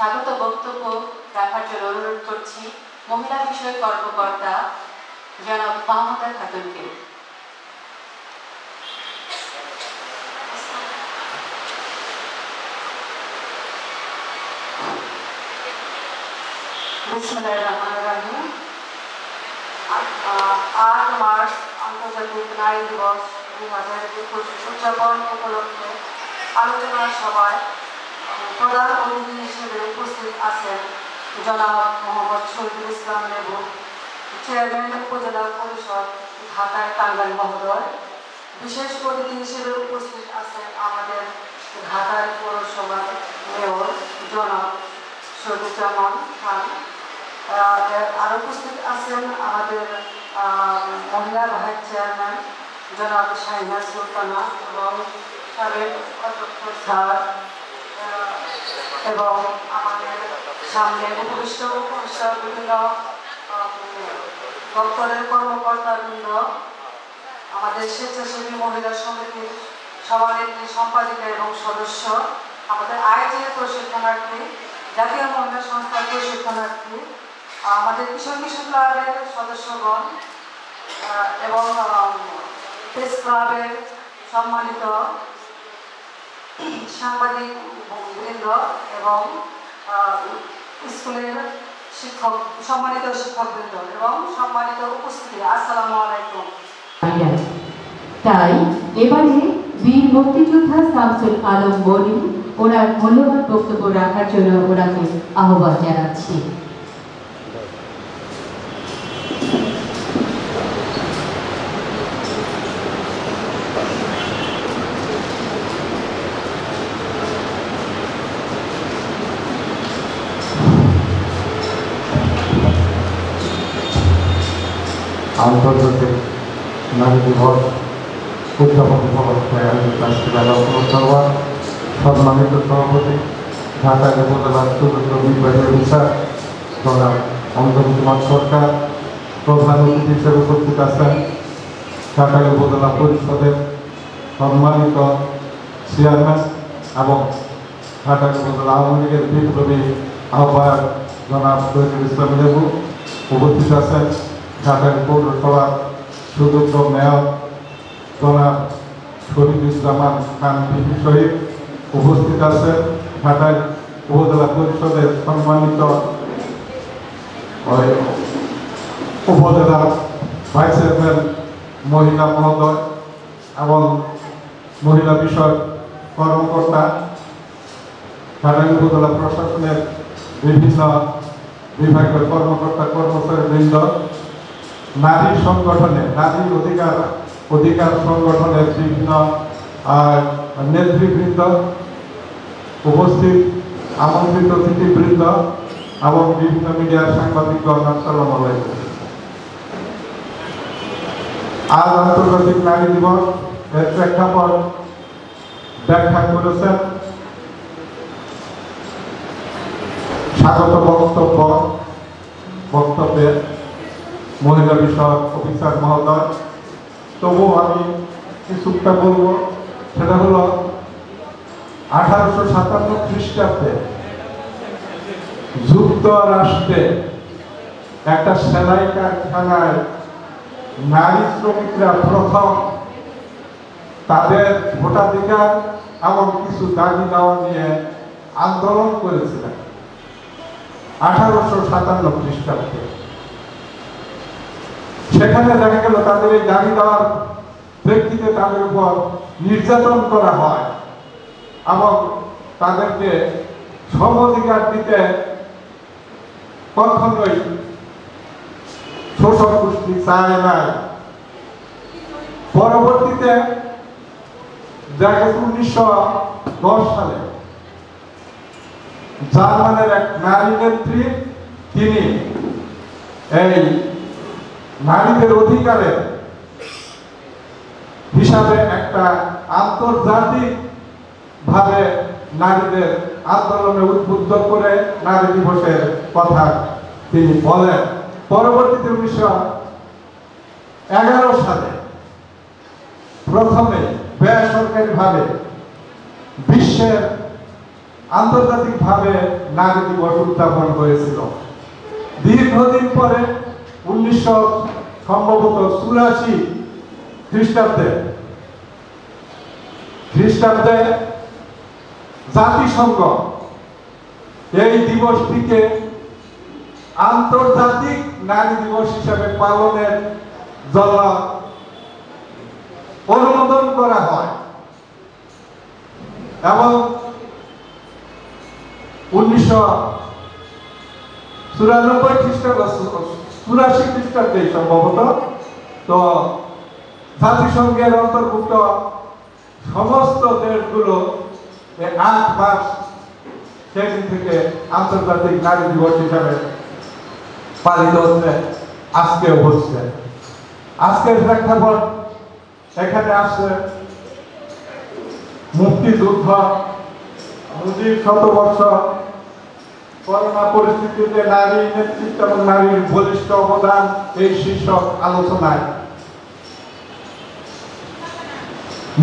স্বাগত বক্তব্য রাখার জন্য অনুরোধ করছি মহিলা বিষয়ক কর্মকর্তা জনাব মাহমুদা খাতুনকে। বিসমিল্লাহিররহমানিররহিম। 8 মার্চ আন্তর্জাতিক নারী দিবস 2021 উদযাপন উপলক্ষে আলোচনা সভায় প্রধান অতিথি হিসেবে উপস্থিত আছেন জনাব মোহাম্মদ শহীদুল ইসলাম লেবু, চেয়ারম্যান উপজেলা পরিষদ ঢাকা টাঙ্গাইল মহোদয়। বিশেষ অতিথি হিসেবে উপস্থিত আছেন আমাদের ঢাকার পৌরসভার মেয়র জনাব শহীদুজ্জামান খান। আর উপস্থিত আছেন আমাদের মহিলা ভাইস চেয়ারম্যান জনাব শাহিনা সুলতানা এবং সাবেক অধ্যক্ষ স্যার এবং আমাদের সামনে উপবিষ্ট বিভিন্ন দপ্তরের কর্মকর্তাবৃন্দ, আমাদের স্বেচ্ছাসেবী মহিলা সমিতির সভানেত্রী, সম্পাদিকা এবং সদস্য, আমাদের আইজিএ প্রশিক্ষণার্থী, জাতীয় মহিলা সংস্থার প্রশিক্ষণার্থী, আমাদের কিশোর ক্লাবের সদস্যগণ এবং প্রেস ক্লাবের সম্মানিত সাংবাদিক বৃন্দ এবং স্কুলের সম্মানিত শিক্ষকবৃন্দ এবং সম্মানিত উপস্থিতি, আসসালামু আলাইকুম। তাই এবারে বীর মুক্তিযোদ্ধা শামসুল আলম বনি ওনার মূল্যবান বক্তব্য রাখার জন্য ওনাকে আহ্বান জানাচ্ছি। আন্তর্জাতিক নারী দিবস উদযাপন উপলক্ষে আয়োজিত আজকে সম্মানিত সভাপতি ঢাকা উপজেলার চতুর্থ নির্বাহী অফিসার জনাব অঞ্জন কুমার সরকার, প্রধান অতিথি হিসেবে উপস্থিত আছেন ঢাকা উপজেলা পরিষদের সম্মানিত চেয়ারম্যান এবং ঢাকা উপজেলা আওয়ামী লীগের বিপ্লবী আহ্বায়ক জনাব শহীদুল ইসলাম লেবু, উপস্থিত আছেন ঢাকা পৌরসভার সুযোগ্য মেয়র জনাব শহীদুজ্জামান খান পিপি শহীদ, উপস্থিত আছেন ঢাকা উপজেলা পরিষদের সম্মানিত উপজেলা ভাইস চেয়ারম্যান মহিলা মহোদয় এবং মহিলা বিষয়ক কর্মকর্তা, ঢাকা উপজেলা প্রশাসনের বিভিন্ন বিভাগের কর্মকর্তা কর্মচারীবৃন্দ, নারী সংগঠনে নারী অধিকার সংগঠনের বিভিন্ন নেতৃবৃন্দ, উপস্থিত আমন্ত্রিত অতিথিবৃন্দ এবং বিভিন্ন মিডিয়ার সাংবাদিকগণ, আসসালামু আলাইকুম। আজ আন্তর্জাতিক নারী দিবস এর প্রেক্ষাপট ব্যাখ্যা করেছেন স্বাগত বক্তব্যে মহিলা বিষয়ক অফিসার মহোদয়। তবুও আমি কিছুটা বলবো, সেটা হলো 1857 খ্রিস্টাব্দে যুক্তরাষ্ট্রে একটা সেলাই কারখানায় নারী শ্রমিকরা প্রথম তাদের ভোটাধিকার এবং কিছু দাবি দেওয়া নিয়ে আন্দোলন করেছিলেন 1857 খ্রিস্টাব্দে। সেখানে দেখা গেল তাদের এই দাবি দেওয়ার প্রেক্ষিতে তাদের উপর নির্যাতন করা হয় এবং তাদেরকে সম অধিকার দিতে কখনোই শোষক গোষ্ঠী চায় নাই। পরবর্তীতে দেখা গেছে 1910 সালে জার্মানের এক নারী নেত্রী, তিনি এই নারীদের অধিকারের হিসাবে একটা আন্তর্জাতিক ভাবে নারীদের আন্দোলনে উদ্বুদ্ধ করে নারী দিবসের কথা তিনি বলেন। পরবর্তীতে 1911 সালে প্রথমে বেসরকারি ভাবে বিশ্বের আন্তর্জাতিকভাবে নারী দিবস উদযাপন হয়েছিল। দীর্ঘদিন পরে 1984 খ্রিস্টাব্দে জাতিসংঘ এই দিবসটিকে আন্তর্জাতিক নারী দিবস হিসেবে পালনের জন্য অনুমোদন করা হয় এবং 1984 খ্রিস্টাব্দে সম্ভবত তো জাতিসংঘের অন্তর্ভুক্ত সমস্ত দেশগুলো 8 মার্চ সেদিন থেকে আন্তর্জাতিক নারী দিবস হিসাবে পালিত হচ্ছে, আজকেও হচ্ছে। আজকের প্রেক্ষাপট এখানে আসছে মুক্তিযুদ্ধ, মুজিব শতবর্ষ, করোনা পরিস্থিতিতে নারী নেতৃত্ব এবং নারীর বলিষ্ঠ অবদান এই শীর্ষক আলোচনায়।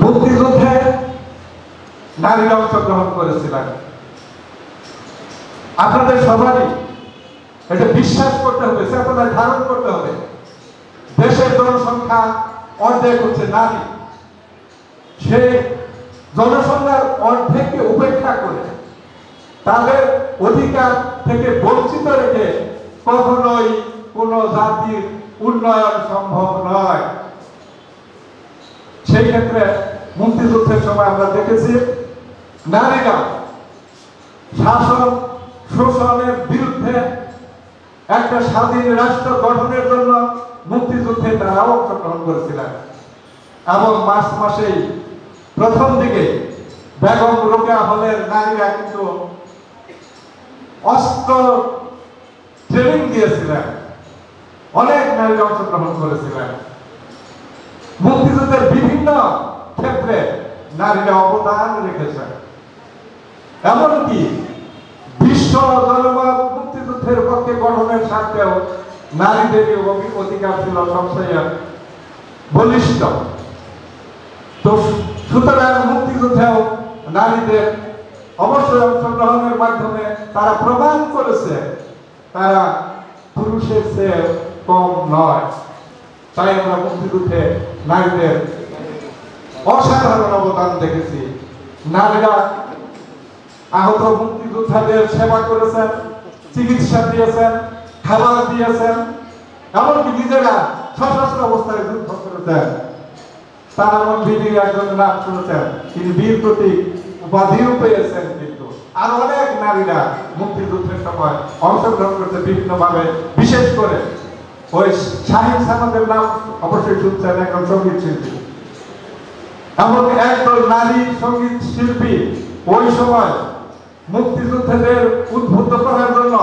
মুক্তিযুদ্ধে নারীরা অংশগ্রহণ করেছিলেন। আপনাদের সবারই এটা বিশ্বাস করতে হবে, চেতনায় ধারণ করতে হবে, দেশের জনসংখ্যা অর্ধেক হচ্ছে নারী। সেই জনসংখ্যার অর্ধেককে উপেক্ষা করে তাদের অধিকার থেকে বঞ্চিত রেখে কখনোই কোন জাতির উন্নয়ন সম্ভব নয়। সেই ক্ষেত্রে মুক্তিযুদ্ধের সময় আমরা দেখেছি নারীরা শাসন শোষণের বিরুদ্ধে একটা স্বাধীন রাষ্ট্র গঠনের জন্য মুক্তিযুদ্ধে তারা অংশগ্রহণ করেছিলেন এবং মার্চ মাসেই প্রথম দিকে বেগম রোকেয়া হলের নারীরা কিন্তু অস্ত্র ট্রেনিং দিয়েছিলেন, অনেক নারীরা অংশগ্রহণ করেছিলেন। মুক্তিযুদ্ধের বিভিন্ন ক্ষেত্রে নারীরা অবদান রেখেছেন। এমনকি বিশ্ব জনমত মুক্তিযুদ্ধের পক্ষে গঠনের স্বার্থেও নারীদেরই অধিকার ছিল সবচেয়ে বলিষ্ঠ। তো সুতরাং মুক্তিযুদ্ধেও নারীদের অবশ্যই অংশগ্রহণের মাধ্যমে তারা প্রমাণ করেছে তারা পুরুষের চেয়ে কম নয়। তাই আমরা মুক্তিযুদ্ধে নারীদের অসাধারণ অবদান দেখেছি। নারীরা আহত মুক্তিযোদ্ধাদের সেবা করেছেন, চিকিৎসা দিয়েছেন, খাবার দিয়েছেন, এমনকি নিজেরা সশস্ত্র অবস্থায় যুদ্ধ করেছেন। তারা বীর একজন নাম শুনেছেন, তিনি বীর প্রতীক উপাধিও পেয়েছেন। কিন্তু আর অনেক নারীরা মুক্তিযুদ্ধের সময় অংশগ্রহণ করতে বিভিন্ন ভাবে, বিশেষ করে ওই শাহিন সামাদের নাম অবশ্যই শুনছেন, একজন সঙ্গীত শিল্পী। এমন একজন নারী সঙ্গীত শিল্পী ওই সময় মুক্তিযোদ্ধাদের উদ্বুদ্ধ করার জন্য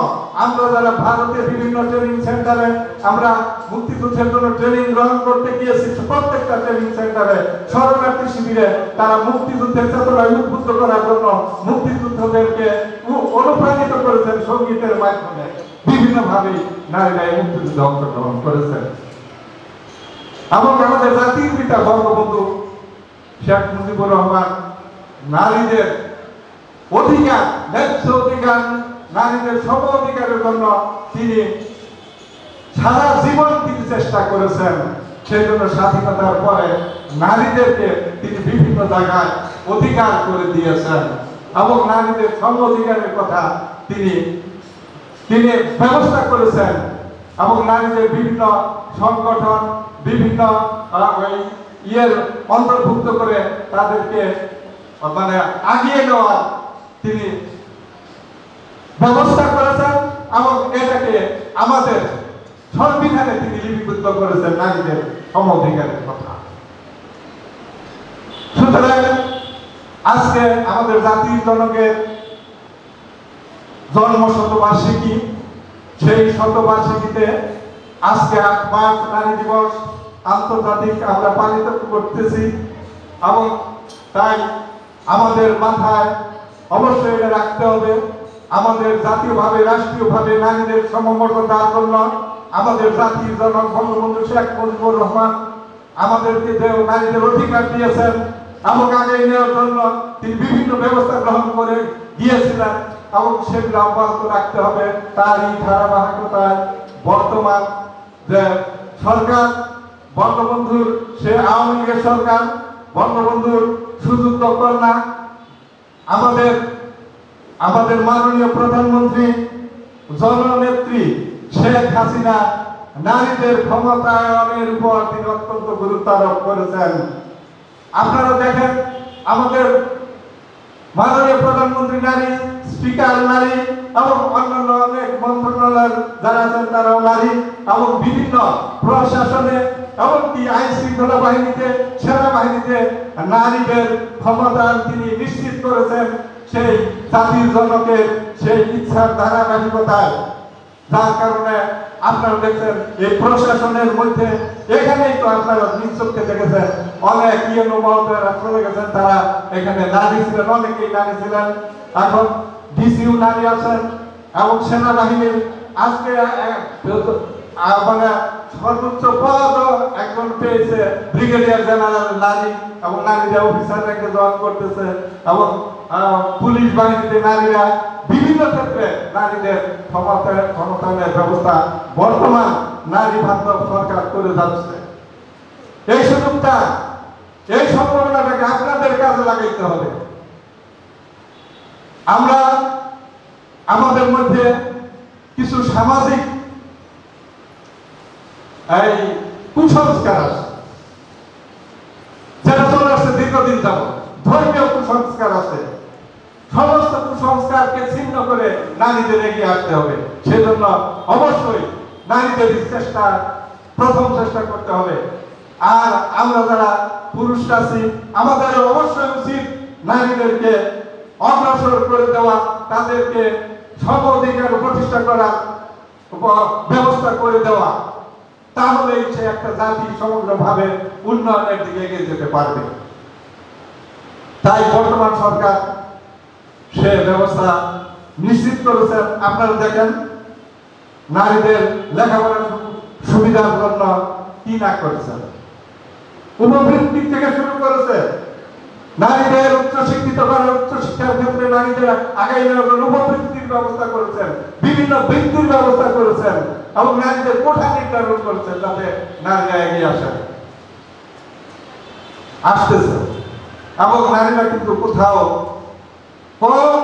আমরা যারা ভারতের বিভিন্ন ট্রেনিং সেন্টারে আমরা মুক্তিযুদ্ধের জন্য ট্রেনিং গ্রহণ করতে গিয়েছি, প্রত্যেকটা ট্রেনিং সেন্টারে শরণার্থী শিবিরে তারা মুক্তিযুদ্ধের চেতনায় উদ্বুদ্ধ করার জন্য মুক্তিযুদ্ধদেরকে অনুপ্রাণিত করেছেন সঙ্গীতের মাধ্যমে। বিভিন্ন ভাবে নারীরা এই মুক্তিযুদ্ধে অংশগ্রহণ করেছেন এবং আমাদের জাতির পিতা বঙ্গবন্ধু শেখ মুজিবুর রহমান নারীদের অধিকার, ন্যায্য অধিকার, নারীদের সম অধিকারের জন্য তিনি সারা জীবন তিনি চেষ্টা করেছেন। সেই জন্য স্বাধীনতার পরে নারীদেরকে তিনি বিভিন্ন জায়গায় অধিকার করে দিয়েছেন এবং নারীদের সম অধিকারের কথা তিনি ব্যবস্থা করেছেন এবং নারীদের বিভিন্ন সংগঠন, বিভিন্ন অন্তর্ভুক্ত করে তাদেরকে মানে আগিয়ে নেওয়ার তিনি ব্যবস্থা করেছেন এবং এটাকে আমাদের সংবিধানে তিনি লিপিবদ্ধ করেছেন নারীদের সম অধিকারের কথা। সুতরাং আজকে আমাদের জাতির জনকের জন্ম শতবার্ষিকী, সেই শতবার্ষিকীতে আজকে 8 মার্চ নারী দিবস আন্তর্জাতিক আমরা পালিত করতেছি এবং তাই আমাদের মাথায় অবশ্যই এটা রাখতে হবে, আমাদের জাতীয়ভাবে রাষ্ট্রীয়ভাবে নারীদের সমমর্যাদার জন্য আমাদের জাতির জনক বঙ্গবন্ধু শেখ মুজিবুর রহমান আমাদেরকে যে নারীদের অধিকার দিয়েছেন এবং আগে নেওয়ার জন্য তিনি বিভিন্ন ব্যবস্থা গ্রহণ করে দিয়েছিলেন এবং সেগুলো অব্যাহত রাখতে হবে। তারই ধারাবাহিকতায় বর্তমান যে সরকার বঙ্গবন্ধুর, সে আওয়ামী লীগের সরকার, বঙ্গবন্ধুর সুযোগ্য কন্যা আমাদের মাননীয় প্রধানমন্ত্রী জননেত্রী শেখ হাসিনা নারীদের ক্ষমতায়নের উপর তিনি অত্যন্ত গুরুত্ব আরোপ করেছেন। আপনারা দেখেন আমাদের মাননীয় প্রধানমন্ত্রী নারী, স্পিকার নারী এবং অন্যান্য অনেক মন্ত্রণালয়ের যারা আছেন তারাও নারী, এবং বিভিন্ন প্রশাসনে এমনকি আইন শৃঙ্খলা বাহিনীতে, সেনাবাহিনীতে নারীদের ক্ষমতায়ন তিনি নিশ্চিত করেছেন সেই জাতির জনকের সেই ইচ্ছার ধারাবাহিকতায়। যার কারণে আপনারা দেখছেন এই প্রশাসনের মধ্যে এখানেই তো আপনারা নিজ চোখে দেখেছেন অনেক ইউনো মহোদয়রা চলে গেছেন, তারা এখানে নারী ছিলেন, অনেকেই নারী ছিলেন। এখন ডিসিউ নারী আছেন এবং সেনাবাহিনীর আজকে মানে সর্বোচ্চ পদ একজন পেয়েছে ব্রিগেডিয়ার জেনারেল নারী, এবং নারীরা অফিসার রেখে জয়েন করতেছে, এবং পুলিশ বাহিনীতে নারীরা বিভিন্ন ক্ষেত্রে নারীদের ক্ষমতায়নের ব্যবস্থা বর্তমান নারী বান্ধব সরকার করে যাচ্ছে। এই সুযোগটা, এই সম্ভাবনাটাকে আপনাদের কাজে লাগাইতে হবে। আমরা আমাদের মধ্যে কিছু সামাজিক এই কুসংস্কার আছে, যেটা চলে আসছে দীর্ঘদিন যাবত। ধর্মীয় কুসংস্কার আছে, সমস্ত কুসংস্কারকে ছিন্ন করে নারীদের এগিয়ে আসতে হবে। সেজন্য অবশ্যই নারীদের প্রথম চেষ্টা করতে হবে। আর আমরা যারা পুরুষরা আছি আমাদের অবশ্যই উচিত নারীদেরকে অগ্রসর করে দেওয়া, তাদেরকে সম অধিকার প্রতিষ্ঠা করার ব্যবস্থা করে দেওয়া। তাহলে সে একটা জাতি সমগ্রভাবে উন্নয়নের দিকে এগিয়ে যেতে পারবে। তাই বর্তমান সরকার সে ব্যবস্থা নিশ্চিত করেছেন। আপনারা দেখেন নারীদের লেখাপড়ার সুবিধার জন্য কি না করেছেন, উপবৃত্তি থেকে শুরু করেছে, নারীদের উচ্চশিক্ষিত করার, উচ্চশিক্ষার ক্ষেত্রে নারীদের আগামী নেওয়ার জন্য উপবৃত্তির ব্যবস্থা করেছেন, বিভিন্ন বৃত্তির ব্যবস্থা করেছেন, এবং নারীদের কোঠা নির্ধারণ করেছেন যাতে নারীরা এগিয়ে আসতেছে। এবং নারীরা কিন্তু কোথাও কম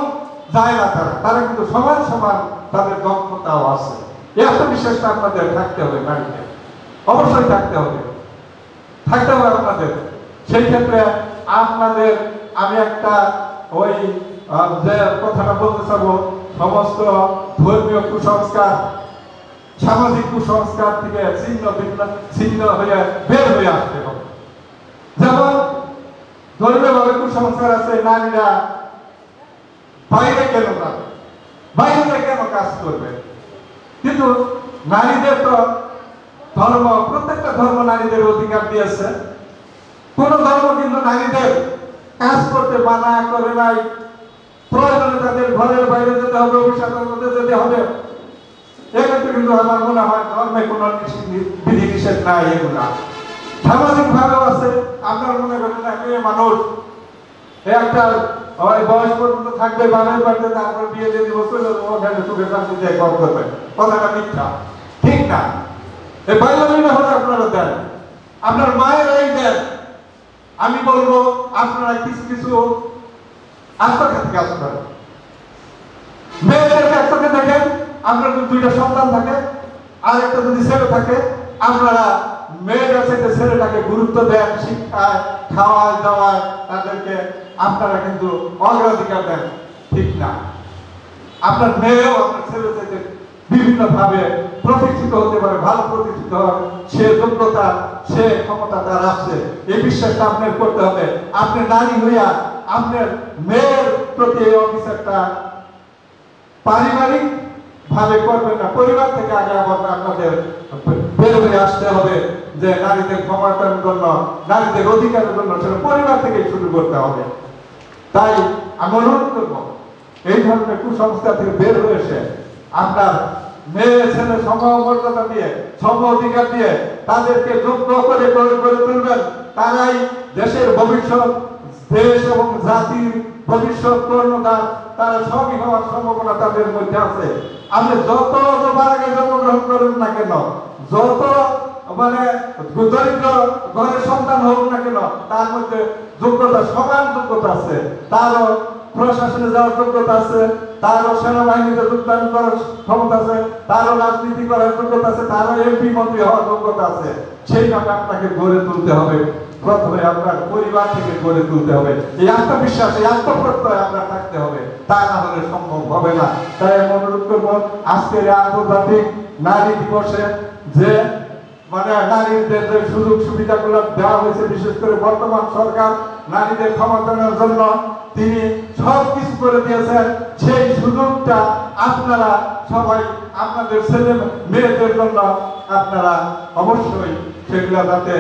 যায় না, তারা কিন্তু সমান সমান তাদের দক্ষতাও আছে। এই আত্মবিশ্বাসটা আপনাদের থাকতে হবে, নারীদের অবশ্যই থাকতে হবে আপনাদের। সেই ক্ষেত্রে আপনাদের আমি একটা ওই যে কথাটা বলতে চাবো, সমস্ত ধর্মীয় কুসংস্কার, সামাজিক কুসংস্কার থেকে ছিন্ন হয়ে বের হয়ে আসতে হবে। যেমন ধর্মীয় ভাবে কুসংস্কার আছে, নারীরা বাইরে কেন যাবে, বাইরে কেন কাজ করবে। কিন্তু নারীদের তো ধর্ম, প্রত্যেকটা ধর্ম নারীদের অধিকার দিয়েছে। কোন ধর্ম কিন্তু নারীদের কাজ করতে মানা করে নাই। প্রয়োজনে তাদের ঘরের বাইরে যেতে হবে, অভিশাপের মধ্যে যেতে হবে। এক্ষেত্রে কিন্তু আমার মনে হয় ধর্মে কোনো বিধি নিষেধ নাই। এগুলা সামাজিক ভাবেও আছে। আপনার মনে করেন না মেয়ে মানুষ একটা বয়স পর্যন্ত থাকবে, বানের বাড়িতে, তারপর বিয়ে দিয়ে দিব, চলে যাবো, ওখানে সুখে শান্তিতে ঘর করবে, কথাটা মিথ্যা, ঠিক না। এই বাইরে হলে আপনারা দেন, আপনার মায়েরাই দেন। আমি বলবো আপনারা কিছু কিছু আত্মঘাতী কাজ করেন। মেয়েদেরকে একসাথে দেখেন, আপনার যদি দুইটা সন্তান থাকে আর একটা যদি ছেলে থাকে, আপনারা মেয়েদের সাথে ছেলেটাকে গুরুত্ব দেন, শিক্ষায়, খাওয়ায় দাওয়ায় তাদেরকে আপনারা কিন্তু অগ্রাধিকার দেন, ঠিক না। আপনার মেয়েও আপনার ছেলে সাথে বিভিন্ন ভাবে প্রতিষ্ঠিত হতে পারে, ভালো প্রতিষ্ঠিত হবে, সে যোগ্যতা, সে ক্ষমতা তার আছে, এই বিশ্বাসটা আপনার করতে হবে। আপনি নারী হইয়া আপনার মেয়ের প্রতি এই অফিসারটা পারিবারিক ভাবে করবেন না, পরিবার থেকে আগে আপনাদের বের হয়ে আসতে হবে যে নারীদের ক্ষমতায়নের জন্য, নারীদের অধিকারের জন্য সেটা পরিবার থেকে শুরু করতে হবে। তাই আমি অনুরোধ করব এই ধরনের কুসংস্কার থেকে বের হয়ে এসে আপনার মেয়ে ছেলে সমমর্যাদা দিয়ে, সম অধিকার দিয়ে তাদেরকে যোগ্য করে গড়ে তুলবেন। তারাই দেশের ভবিষ্যৎ, দেশ এবং জাতির ভবিষ্যৎ কর্ণধার তারা সবই হওয়ার সম্ভাবনা তাদের মধ্যে আছে। আপনি যত আগে জন্মগ্রহণ করেন না কেন, যত মানে দরিদ্র ঘরের সন্তান হোক না কেন, তার মধ্যে যোগ্যতা, সমান যোগ্যতা আছে। তারও প্রশাসনে যাওয়ার যোগ্যতা আছে, তারও সেনাবাহিনীতে যোগদান করার ক্ষমতা আছে, তারও রাজনীতি করার যোগ্যতা আছে, তারও এমপি মন্ত্রী হওয়ার যোগ্যতা আছে। সেইভাবে আপনাকে গড়ে তুলতে হবে। প্রথমে আপনার পরিবার থেকে গড়ে তুলতে হবে। এই আত্মবিশ্বাস, এই আত্মপ্রত্যয় আপনার থাকতে হবে, তা না হলে সম্ভব হবে না। তাই আমি অনুরোধ করবো আজকের আন্তর্জাতিক নারী দিবসে যে মানে নারীদের যে সুযোগ সুবিধাগুলো দেওয়া হয়েছে, বিশেষ করে বর্তমান সরকার নারীদের ক্ষমতায়নের জন্য তিনি সব কিছু করে দিয়েছেন। সেই সুযোগটা আপনারা সবাই আপনাদের ছেলে মেয়েদের জন্য আপনারা অবশ্যই সেগুলা যাতে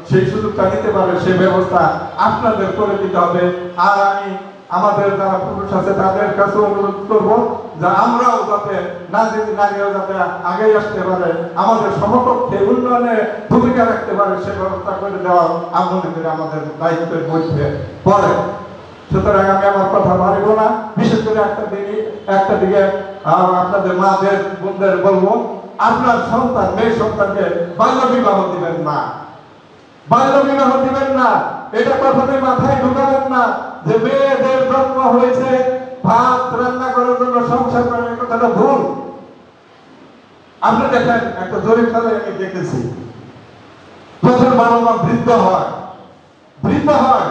সেই সুযোগটা নিতে পারে সেই ব্যবস্থা আপনাদের করে দিতে হবে। আর আমি আমাদের যারা পুরুষ আছে তাদের কাছে অনুরোধ করবো যে আমরাও যাতে নারীরাও যাতে আগে আসতে পারে, আমাদের সমকক্ষে উন্নয়নে ভূমিকা রাখতে পারে, সে ব্যবস্থা করে দেওয়া আমি মনে করি আমাদের দায়িত্বের মধ্যে পড়ে। সুতরাং আমি আমার কথা বাড়িব না। বিশেষ করে একটা দিকে আপনাদের মাদের বোনদের বলবো, আপনার সন্তান, মেয়ে সন্তানকে বাল্য বিবাহ দিবেন না, বাল্য বিবাহ দিবেন না। এটা কখনো মাথায় ঢুকাবেন না যে মেয়েদের জন্ম হয়েছে ভাত রান্না করার জন্য, সংসার করার কথাটা ভুল। আপনি দেখেন একটা জরিপ খেলে আমি দেখেছি, যখন বাবা মা বৃদ্ধ হয়,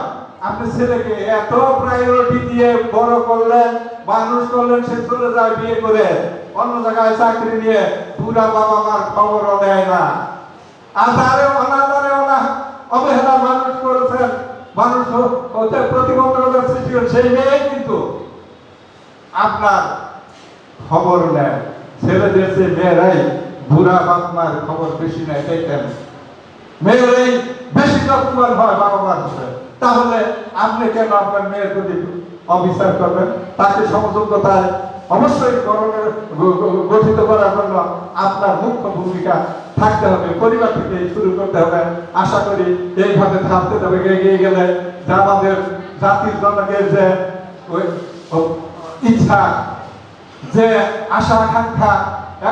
আপনি ছেলেকে এত প্রায়োরিটি দিয়ে বড় করলেন, মানুষ করলেন, সে চলে যায় বিয়ে করে অন্য জায়গায় চাকরি নিয়ে, পুরা বাবা মার খবরও নেয় না। আর তারে অনাদারে অবহেলা মানুষ করেছেন, মানুষ হতে প্রতিবন্ধকতার সৃষ্টি করে, সেই মেয়ে কিন্তু আপনার খবর নেয়। ছেলেদের চেয়ে মেয়েরাই বুড়া বাপ মার খবর বেশি নেয়, দেখেন মেয়েরাই বেশি যত্নবান হয় বাবা মার বিষয়ে। তাহলে আপনি কেন আপনার মেয়ের প্রতি অবিচার করবেন? তাকে সমযোগ্যতায় অবশ্যই গঠিত করার জন্য আপনার মুখ্য ভূমিকা থাকতে হবে, পরিবার থেকে শুরু করতে হবে। আশা করি এইভাবে থাকতে হবে, এগিয়ে গেলে যে আমাদের জাতির জনকের যে ইচ্ছা, যে আশা আকাঙ্ক্ষা,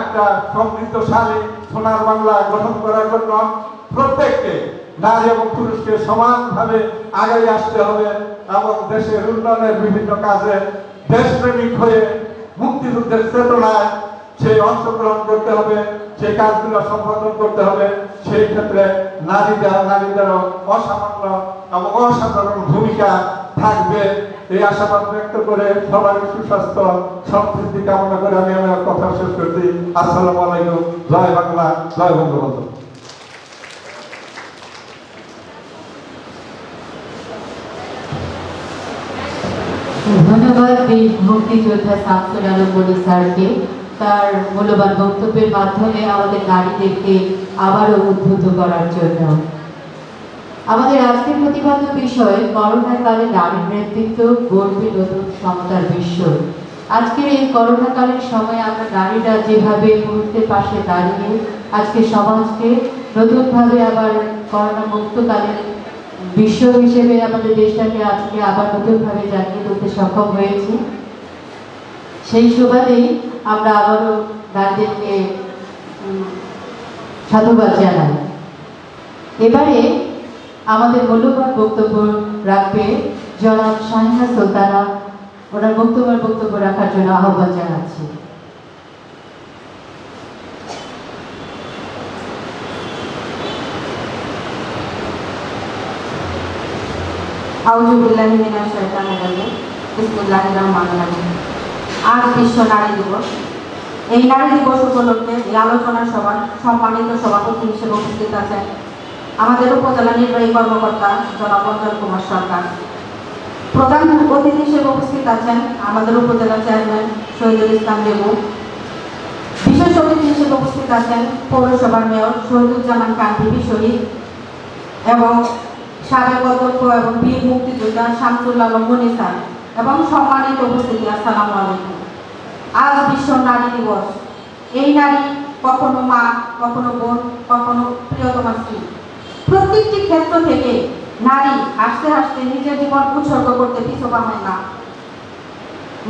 একটা সমৃদ্ধশালী সোনার বাংলা গঠন করার জন্য প্রত্যেককে নারী এবং পুরুষকে সমানভাবে আগাই আসতে হবে এবং দেশের উন্নয়নের বিভিন্ন কাজে দেশপ্রেমিক হয়ে মুক্তিযুদ্ধের চেতনায় সেই অংশগ্রহণ করতে হবে, সেই কাজগুলো সম্পাদন করতে হবে। সেই ক্ষেত্রে নারীদেরও অসামান্য এবং অসাধারণ ভূমিকা থাকবে। এই আশাবাদ ব্যক্ত করে সবাই সুস্বাস্থ্য সমৃদ্ধি কামনা করে আমি আমার কথা শেষ করছি। আসসালামু আলাইকুম। জয় বাংলা, জয় বঙ্গবন্ধু। ধন্যবাদ বীর মুক্তিযোদ্ধা শামসুল আলম মনি স্যারকে তার মূল্যবান বক্তব্যের মাধ্যমে আমাদের নারীদেরকে আবারও উদ্বুদ্ধ করার জন্য। আমাদের আজকের প্রতিপাদ্য বিষয় করোনাকালে নারীর নেতৃত্ব গড়বে নতুন সমতার বিশ্ব। আজকের এই করোনাকালীন সময়ে আমরা নারীরা যেভাবে পুরুষদের পাশে দাঁড়িয়ে আজকে সমাজকে নতুনভাবে আবার করোনা মুক্তকালীন বিশ্ব হিসেবে আমাদের দেশটাকে আজকে আবার নতুনভাবে জানিয়ে তুলতে সক্ষম হয়েছি, সেই সুবাদেই আমরা আবারও নারীদেরকে সাধুবাদ জানাই। এবারে আমাদের মূল্যবান বক্তব্য রাখবে জনাব শাহিনা সুলতানা। ওনার বক্তব্য রাখার জন্য আহ্বান জানাচ্ছি। আউযু বিল্লাহি মিনাশ শাইতানির রাজিম। বিসমিল্লাহির রহমানির রহিম। আজ বিশ্ব নারী দিবস। এই নারী দিবস উপলক্ষে এই আলোচনা সভায় সম্মানিত সভাপতি হিসেবে উপস্থিত আছেন আমাদের উপজেলা নির্বাহী কর্মকর্তা জনাব অঞ্চল কুমার সরকার। প্রধান অতিথি হিসেবে উপস্থিত আছেন আমাদের উপজেলা চেয়ারম্যান শহীদুল ইসলাম লেবু। বিশেষ অতিথি হিসেবে উপস্থিত আছেন পৌরসভার মেয়র শহীদুজ্জামান খান বিবি শহীদ এবং সাবেক অধ্যক্ষ এবং বীর মুক্তিযোদ্ধা শামসুল আলম মনি স্যার এবং সম্মানিত উপস্থিতি। আসসালামু আলাইকুম। আজ বিশ্ব নারী দিবস। এই নারী কখনো মা, কখনো বোন, কখনো প্রিয়তমা স্ত্রী। প্রত্যেকটি ক্ষেত্র থেকে নারী হাসতে হাসতে নিজের জীবন উৎসর্গ করতে পিছু পাবেন না।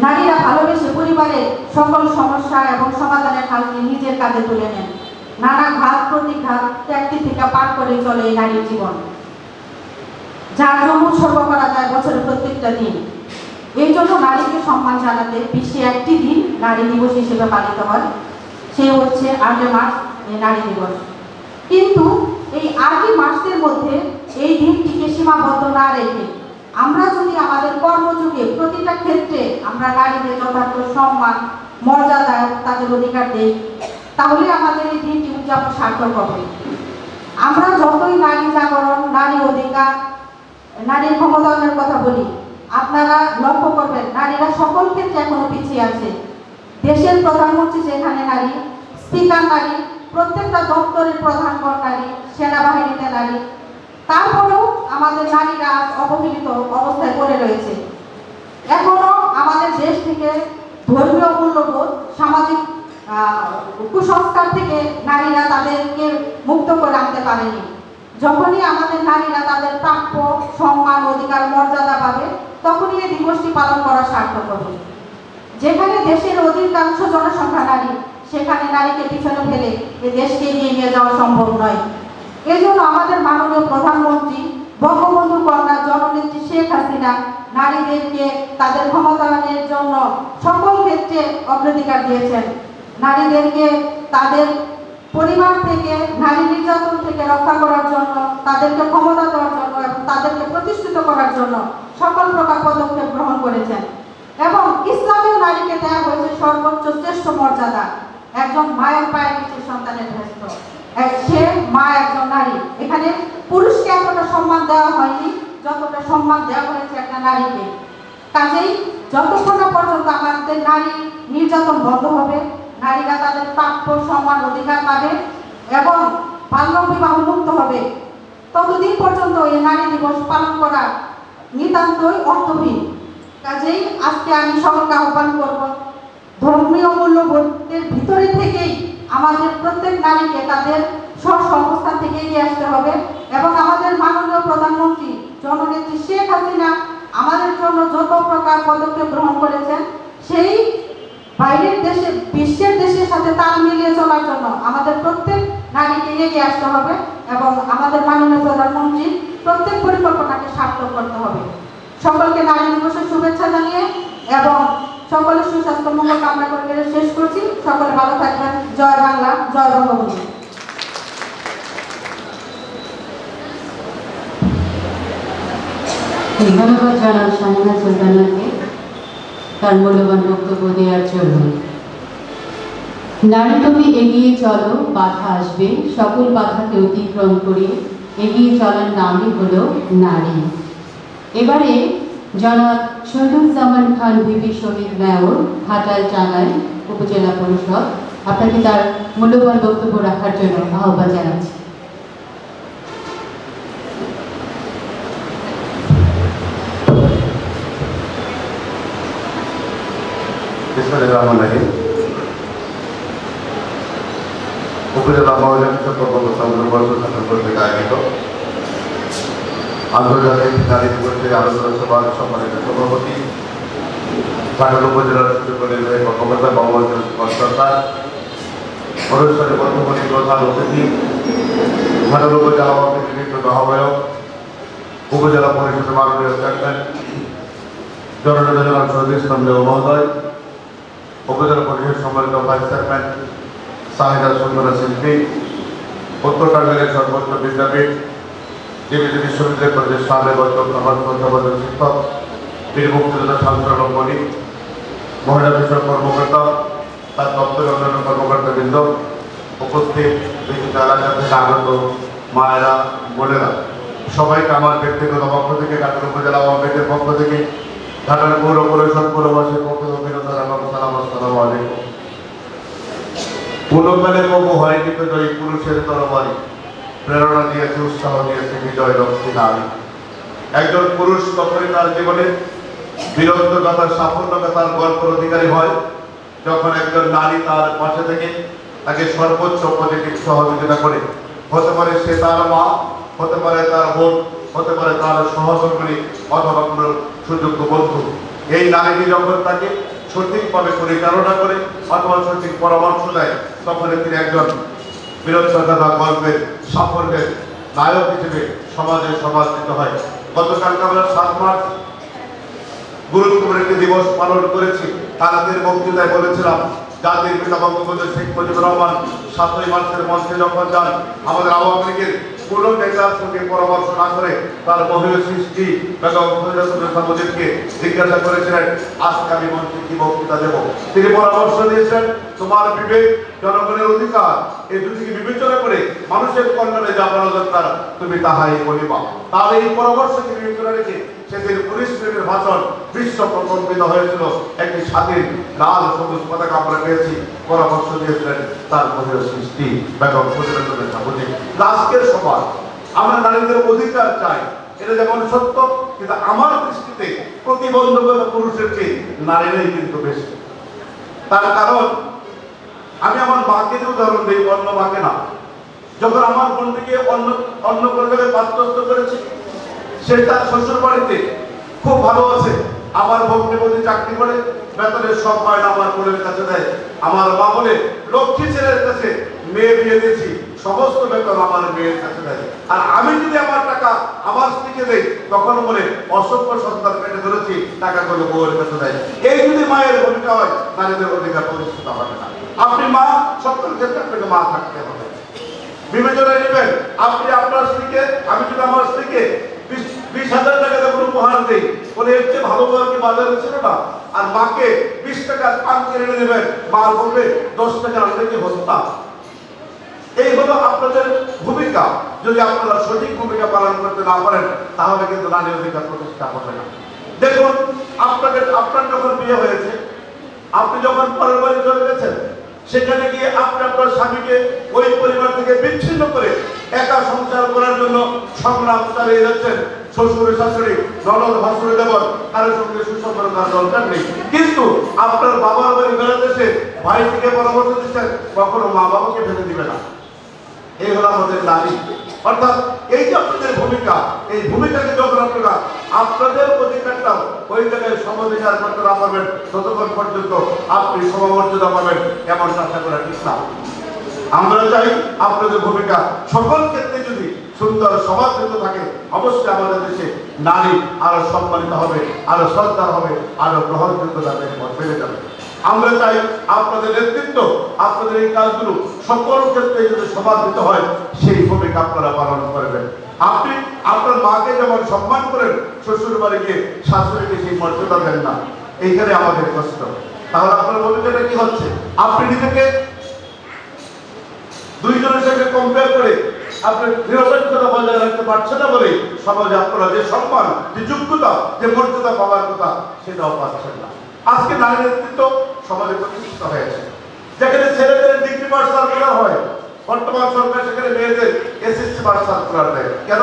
নারীরা ভালোবেসে পরিবারের সকল সমস্যা এবং সমাধানের হালকে নিজের কাঁধে তুলে নেন। নানা ঘাত প্রতিঘাত ত্যাগটি থেকে পার করে চলে এই নারীর জীবন, যার জন্য উৎসর্গ করা যায় বছরের প্রত্যেকটা দিন। এই জন্য নারীকে সম্মান জানাতে বিশ্বে একটি দিন নারী দিবস হিসেবে পালিত হয়, সে হচ্ছে 8 মার্চ নারী দিবস। কিন্তু এই 8 মার্চের মধ্যে এই দিনটিকে সীমাবদ্ধ না রেখে আমরা যদি আমাদের কর্মযুগে প্রতিটা ক্ষেত্রে আমরা নারীদের যথার্থ সম্মান মর্যাদা তাদের অধিকার দেই, তাহলে আমাদের এই দিনটি উদযাপন সার্থক হবে। আমরা যতই নারী জাগরণ, নারী অধিকার, নারীর ক্ষমতায়নের কথা বলি, আপনারা লক্ষ্য করবেন নারীরা সকল ক্ষেত্রে এখনো পিছিয়ে আছে। দেশের প্রধানমন্ত্রী যেখানে নারী, স্পিকার নারী, প্রত্যেকটা দপ্তরের প্রধানগণ নারী, সেনাবাহিনীতে নারী, তারপরেও আমাদের নারীরা অবহেলিত অবস্থায় পড়ে রয়েছে। এখনো আমাদের দেশ থেকে ধর্মীয় মূল্যবোধ, সামাজিক কুসংস্কার থেকে নারীরা তাদেরকে মুক্ত করে আনতে পারেনি। যখনই আমাদের নারীরা তাদের প্রাপ্য সম্মান অধিকার মর্যাদা পাবে, তখনই এই দিবসটি পালন করা সার্থক হবে। যেখানে দেশের অধিকাংশ জনসংখ্যা নারী, সেখানে নারীকে পিছনে ফেলে এই দেশকে এগিয়ে নিয়ে যাওয়া সম্ভব নয়। এই জন্য আমাদের মাননীয় প্রধানমন্ত্রী বঙ্গবন্ধু কন্যা জননেত্রী শেখ হাসিনা নারীদেরকে তাদের ক্ষমতায়নের জন্য সকল ক্ষেত্রে অগ্রাধিকার দিয়েছেন। নারীদেরকে তাদের পরিবার থেকে, নারী নির্যাতন থেকে রক্ষা করার জন্য, তাদেরকে ক্ষমতা দেওয়ার জন্য এবং তাদেরকে প্রতিষ্ঠিত করার জন্য সকল প্রকার পদক্ষেপ গ্রহণ করেছেন। এবং ইসলামেও নারীকে দেওয়া হয়েছে সর্বোচ্চ শ্রেষ্ঠ মর্যাদা। একজন মায়ের পায়ের নিচে সন্তানের ভেস্ত, সে মা একজন নারী। এখানে পুরুষকে এতটা সম্মান দেওয়া হয়নি যতটা সম্মান দেওয়া হয়েছে একটা নারীকে। কাজেই যতক্ষণ না পর্যন্ত আমাদের নারী নির্যাতন বন্ধ হবে, নারীরা তাদের প্রাপ্য সম্মান অধিকার পাবে এবং বাল্য বিবাহ মুক্ত হবে, ততদিন পর্যন্ত এই নারী দিবস পালন করা নিতান্তই অর্থহীন। কাজেই আজকে আমি সকলকে আহ্বান করব, ধর্মীয় মূল্যবোধের ভিতরে থেকেই আমাদের প্রত্যেক নারীকে তাদের স্ব অবস্থান থেকে এগিয়ে আসতে হবে এবং আমাদের মাননীয় প্রধানমন্ত্রী জননেত্রী শেখ হাসিনা আমাদের জন্য যত প্রকার পদক্ষেপ গ্রহণ করেছেন, সেই বাইরের দেশে, বিশ্বের দেশের সাথে তাল মিলিয়ে চলার জন্য আমাদের প্রত্যেক নারীকে এগিয়ে আসতে হবে এবং আমাদের মাননীয় প্রধানমন্ত্রী প্রত্যেক পরিকল্পনাকে সার্থক করতে হবে। সকলকে নারী দিবসের শুভেচ্ছা জানিয়ে এবং সকলের সুস্বাস্থ্য মঙ্গল কামনা করে শেষ করছি। সকলে ভালো থাকবেন। জয় বাংলা, জয় বঙ্গবন্ধু। ধন্যবাদ জানান শাহিনা সুলতানাকে তার মূল্যবান বক্তব্য দেওয়ার জন্য। নারী তুমি এগিয়ে চলো, বাধা আসবে, সকল বাধাকে অতিক্রম করে এগিয়ে চলার নামই হলো নারী। এবারে জনাব শহীদুজ্জামান খান ভিপি শহীদ মেয়র, ঘাটাল টাঙ্গাইল উপজেলা পরিষদ, আপনাকে তার মূল্যবান বক্তব্য রাখার জন্য আহ্বান জানাচ্ছি। উপজেলা মহিলা কৃষক কর্মসংস্থান পরিষদ কর্তৃক আয়োজিত আন্তর্জাতিক নারী দিবসের আলোচনা সভার সম্মানিত সভাপতি, ঘাটাল উপজেলার সুযোগ্য নির্বাহী কর্মকর্তা বঙ্গবন্ধু সরকার, অনুষ্ঠানে বর্তমানে প্রধান অতিথি, ঘাটাল উপজেলা আওয়ামী লীগের নির্বাহী আহ্বায়ক, উপজেলা পরিষদের মাননীয় চেয়ারম্যান জননেতা জনাব শহীদ ইসলাম দেও মহোদয়, উপজেলা পরিষদ সম্মানিত ভাইস চেয়ারম্যান শাহিদা সুন্দরা শিল্পী, উত্তর টাঙ্গাইলের সর্বোচ্চ বিদ্যাপীঠ জীবিত বিশ্ববিদ্যালয় কলেজের সাবেক অধ্যাপক শিক্ষক, বীর মুক্তিযোদ্ধা শামসুর আলম মনিক, মহিলা বিষয়ক কর্মকর্তা, তার দপ্তরের অন্যান্য কর্মকর্তাবৃন্দ, উপস্থিত বিভিন্ন এলাকা থেকে আগত মায়েরা, বোনেরা, সবাইকে আমার ব্যক্তিগত পক্ষ থেকে, ঘাটাল উপজেলা আওয়ামী লীগের পক্ষ থেকে, ঘাটাল পৌর পরিষদ পৌরবাসীর পক্ষ থেকে অভিনন্দন এবং সালাম। আসসালামু আলাইকুম। কোনকালে কবু হয়নি তো জয়ী পুরুষের তরবারি, প্রেরণা দিয়েছে, উৎসাহ দিয়েছে বিজয় লক্ষ্মী নারী। একজন পুরুষ তখনই তার জীবনে বীরত্বগাথার সাফল্যগাথার গল্পের অধিকারী হয় যখন একজন নারী তার পাশে থেকে তাকে সর্বোচ্চ পজিটিভ সহযোগিতা করে। হতে পারে সে তার মা, হতে পারে তার বোন, হতে পারে তার সহকর্মী অথবা কোনো সুযোগ্য বন্ধু। এই নারীটি যখন তাকে সঠিকভাবে পরিচালনা করে অথবা সঠিক পরামর্শ দেয়, তখন তিনি একজন বীরত্বগাথা গল্পের সাফল্যের নায়ক হিসেবে সমাজে সমাদৃত হয়। গতকাল আমরা 7 মার্চ গুরুত্বপূর্ণ একটি দিবস পালন করেছি। তাদের বক্তৃতায় বলেছিলাম, জাতির পিতা বঙ্গবন্ধু শেখ মুজিবুর রহমান 7ই মার্চের মঞ্চে যখন যান, আমাদের আওয়ামী লীগের কোনো নেতার সঙ্গে পরামর্শ না করে তার মহিলা সৃষ্টি বেগম ফজিলাতুন্নেসা মুজিবকে জিজ্ঞাসা করেছিলেন, আজকে আমি মঞ্চে কি বক্তৃতা দেব। তিনি পরামর্শ দিয়েছেন, তোমার বিবেক জনগণের অধিকার, এই দুটিকে বিবেচনা করে মানুষের কল্যাণে যা বলা দরকার তুমি তাহাই বলিবা। তার এই পরামর্শকে বিবেচনা রেখে সেদিন 19 মিনিটের ভাষণ বিশ্ব প্রকম্পিত হয়েছিল। একটি স্বাধীন লাল সবুজ পতাকা আমরা পেয়েছি। পরামর্শ দিয়েছিলেন তার মহিলা সৃষ্টি বেগম ফজিলাতুন্নেসা মুজিব। আজকের সমাজ আমরা নারীদের অধিকার চাই, এটা যেমন সত্য, কিন্তু আমার দৃষ্টিতে প্রতিবন্ধকতা পুরুষের চেয়ে নারীরাই কিন্তু বেশি। তার কারণ আমি আমার মাকে যে উদাহরণ দিই, অন্য মাকে না। যখন আমার বোনটিকে অন্য কোনো জায়গায় পাত্রস্থ করেছে, সে তার শ্বশুর বাড়িতে খুব ভালো আছে। আমার ভগ্নিপতি চাকরি করে, বেতনের সব মায়না আমার বোনের কাছে দেয়। আমার মা বলে, লক্ষ্মী ছেলের কাছে মেয়ে বিয়ে দিয়েছি, সমস্ত বেতন আমার মেয়ের কাছে দেয়। আর আমি যদি আমার টাকা আমার স্ত্রীকে দেই, তখন বলে অসংখ্য সন্তান পেটে ধরেছি, টাকাগুলো বউয়ের কাছে দেয়। এই যদি মায়ের ভূমিকা হয়, নারীদের অধিকার প্রতিষ্ঠিত হবে না। আপনি মা, সকল ক্ষেত্রে আপনাকে মা থাকতে হবে। বিবেচনায় নেবেন, আপনি আপনার স্ত্রীকে, আমি যদি আমার স্ত্রীকে 20,000 টাকা দেবো উপহার দিই, বলে এর চেয়ে ভালো বল কি বাজারে ছিল না। আর মাকে 20 টাকা পান কিনে দেবেন, মা বলবে 10 টাকা আনলে কি হত্যা। এই হলো আপনাদের ভূমিকা। যদি আপনারা সঠিক ভূমিকা পালন করতে না পারেন, তাহলে কিন্তু নারী অধিকার প্রতিষ্ঠা হবে না। দেখুন, আপনার যখন বিয়ে হয়েছে, আপনি যখন পরের বাড়ি চলে গেছেন, সেখানে গিয়ে আপনি আপনার স্বামীকে ওই পরিবার থেকে বিচ্ছিন্ন করে একা সংসার করার জন্য সংগ্রাম চালিয়ে যাচ্ছেন। শ্বশুর শাশুড়ি, ননদ ভাসুড়ি দেবর, কারোর সঙ্গে সুসম্পর্ক দরকার নেই। কিন্তু আপনার বাবার বাড়ি বেড়াতে এসে ভাই থেকে পরামর্শ দিচ্ছেন, কখনো মা বাবাকে ফেলে দিবে না। এই হলো আমাদের নারী। অর্থাৎ এই যে আপনাদের ভূমিকা, এই ভূমিকাকে যখন আপনারা আপনাদের অধিকারটা ওই জায়গায় সমাধিকার করতে না পারবেন, ততক্ষণ পর্যন্ত আপনি সমমর্যাদা পাবেন এমন আশা করা ঠিক না। আমরা চাই আপনাদের ভূমিকা সকল ক্ষেত্রে যদি সুন্দর সমাদৃত থাকে, অবশ্যই আমাদের দেশে নারী আরো সম্মানিত হবে, আরো সরকার হবে, আরো গ্রহণযোগ্যতা বেড়ে যাবে। আমরা চাই আপনাদের নেতৃত্ব, আপনাদের এই কাজগুলো সকল ক্ষেত্রে যদি সমাদৃত হয়, সেই ভূমিকা আপনারা পালন করবেন। আপনি আপনার মাকে যেমন সম্মান করেন, শ্বশুর বাড়ি গিয়ে শাশুড়িকে সেই মর্যাদা দেন না, এইখানে আমাদের কষ্ট। তাহলে আপনার ভূমিকাটা কি হচ্ছে? আপনি নিজেকে দুইজনের সঙ্গে কম্পেয়ার করে আপনি নিরপেক্ষতা বজায় রাখতে পারছেন না বলে সমাজে আপনারা যে সম্মান, যে যোগ্যতা, যে মর্যাদা পাওয়ার কথা, সেটাও পাচ্ছেন না। আজকে নারী নেতৃত্ব সমাজে প্রতিষ্ঠিত হয়েছে। যেখানে ছেলেদের ডিগ্রি পাস সার্কুলার হয়, বর্তমান সরকার সেখানে মেয়েদের এসএসসি পাস সার্কুলার দেয়। কেন?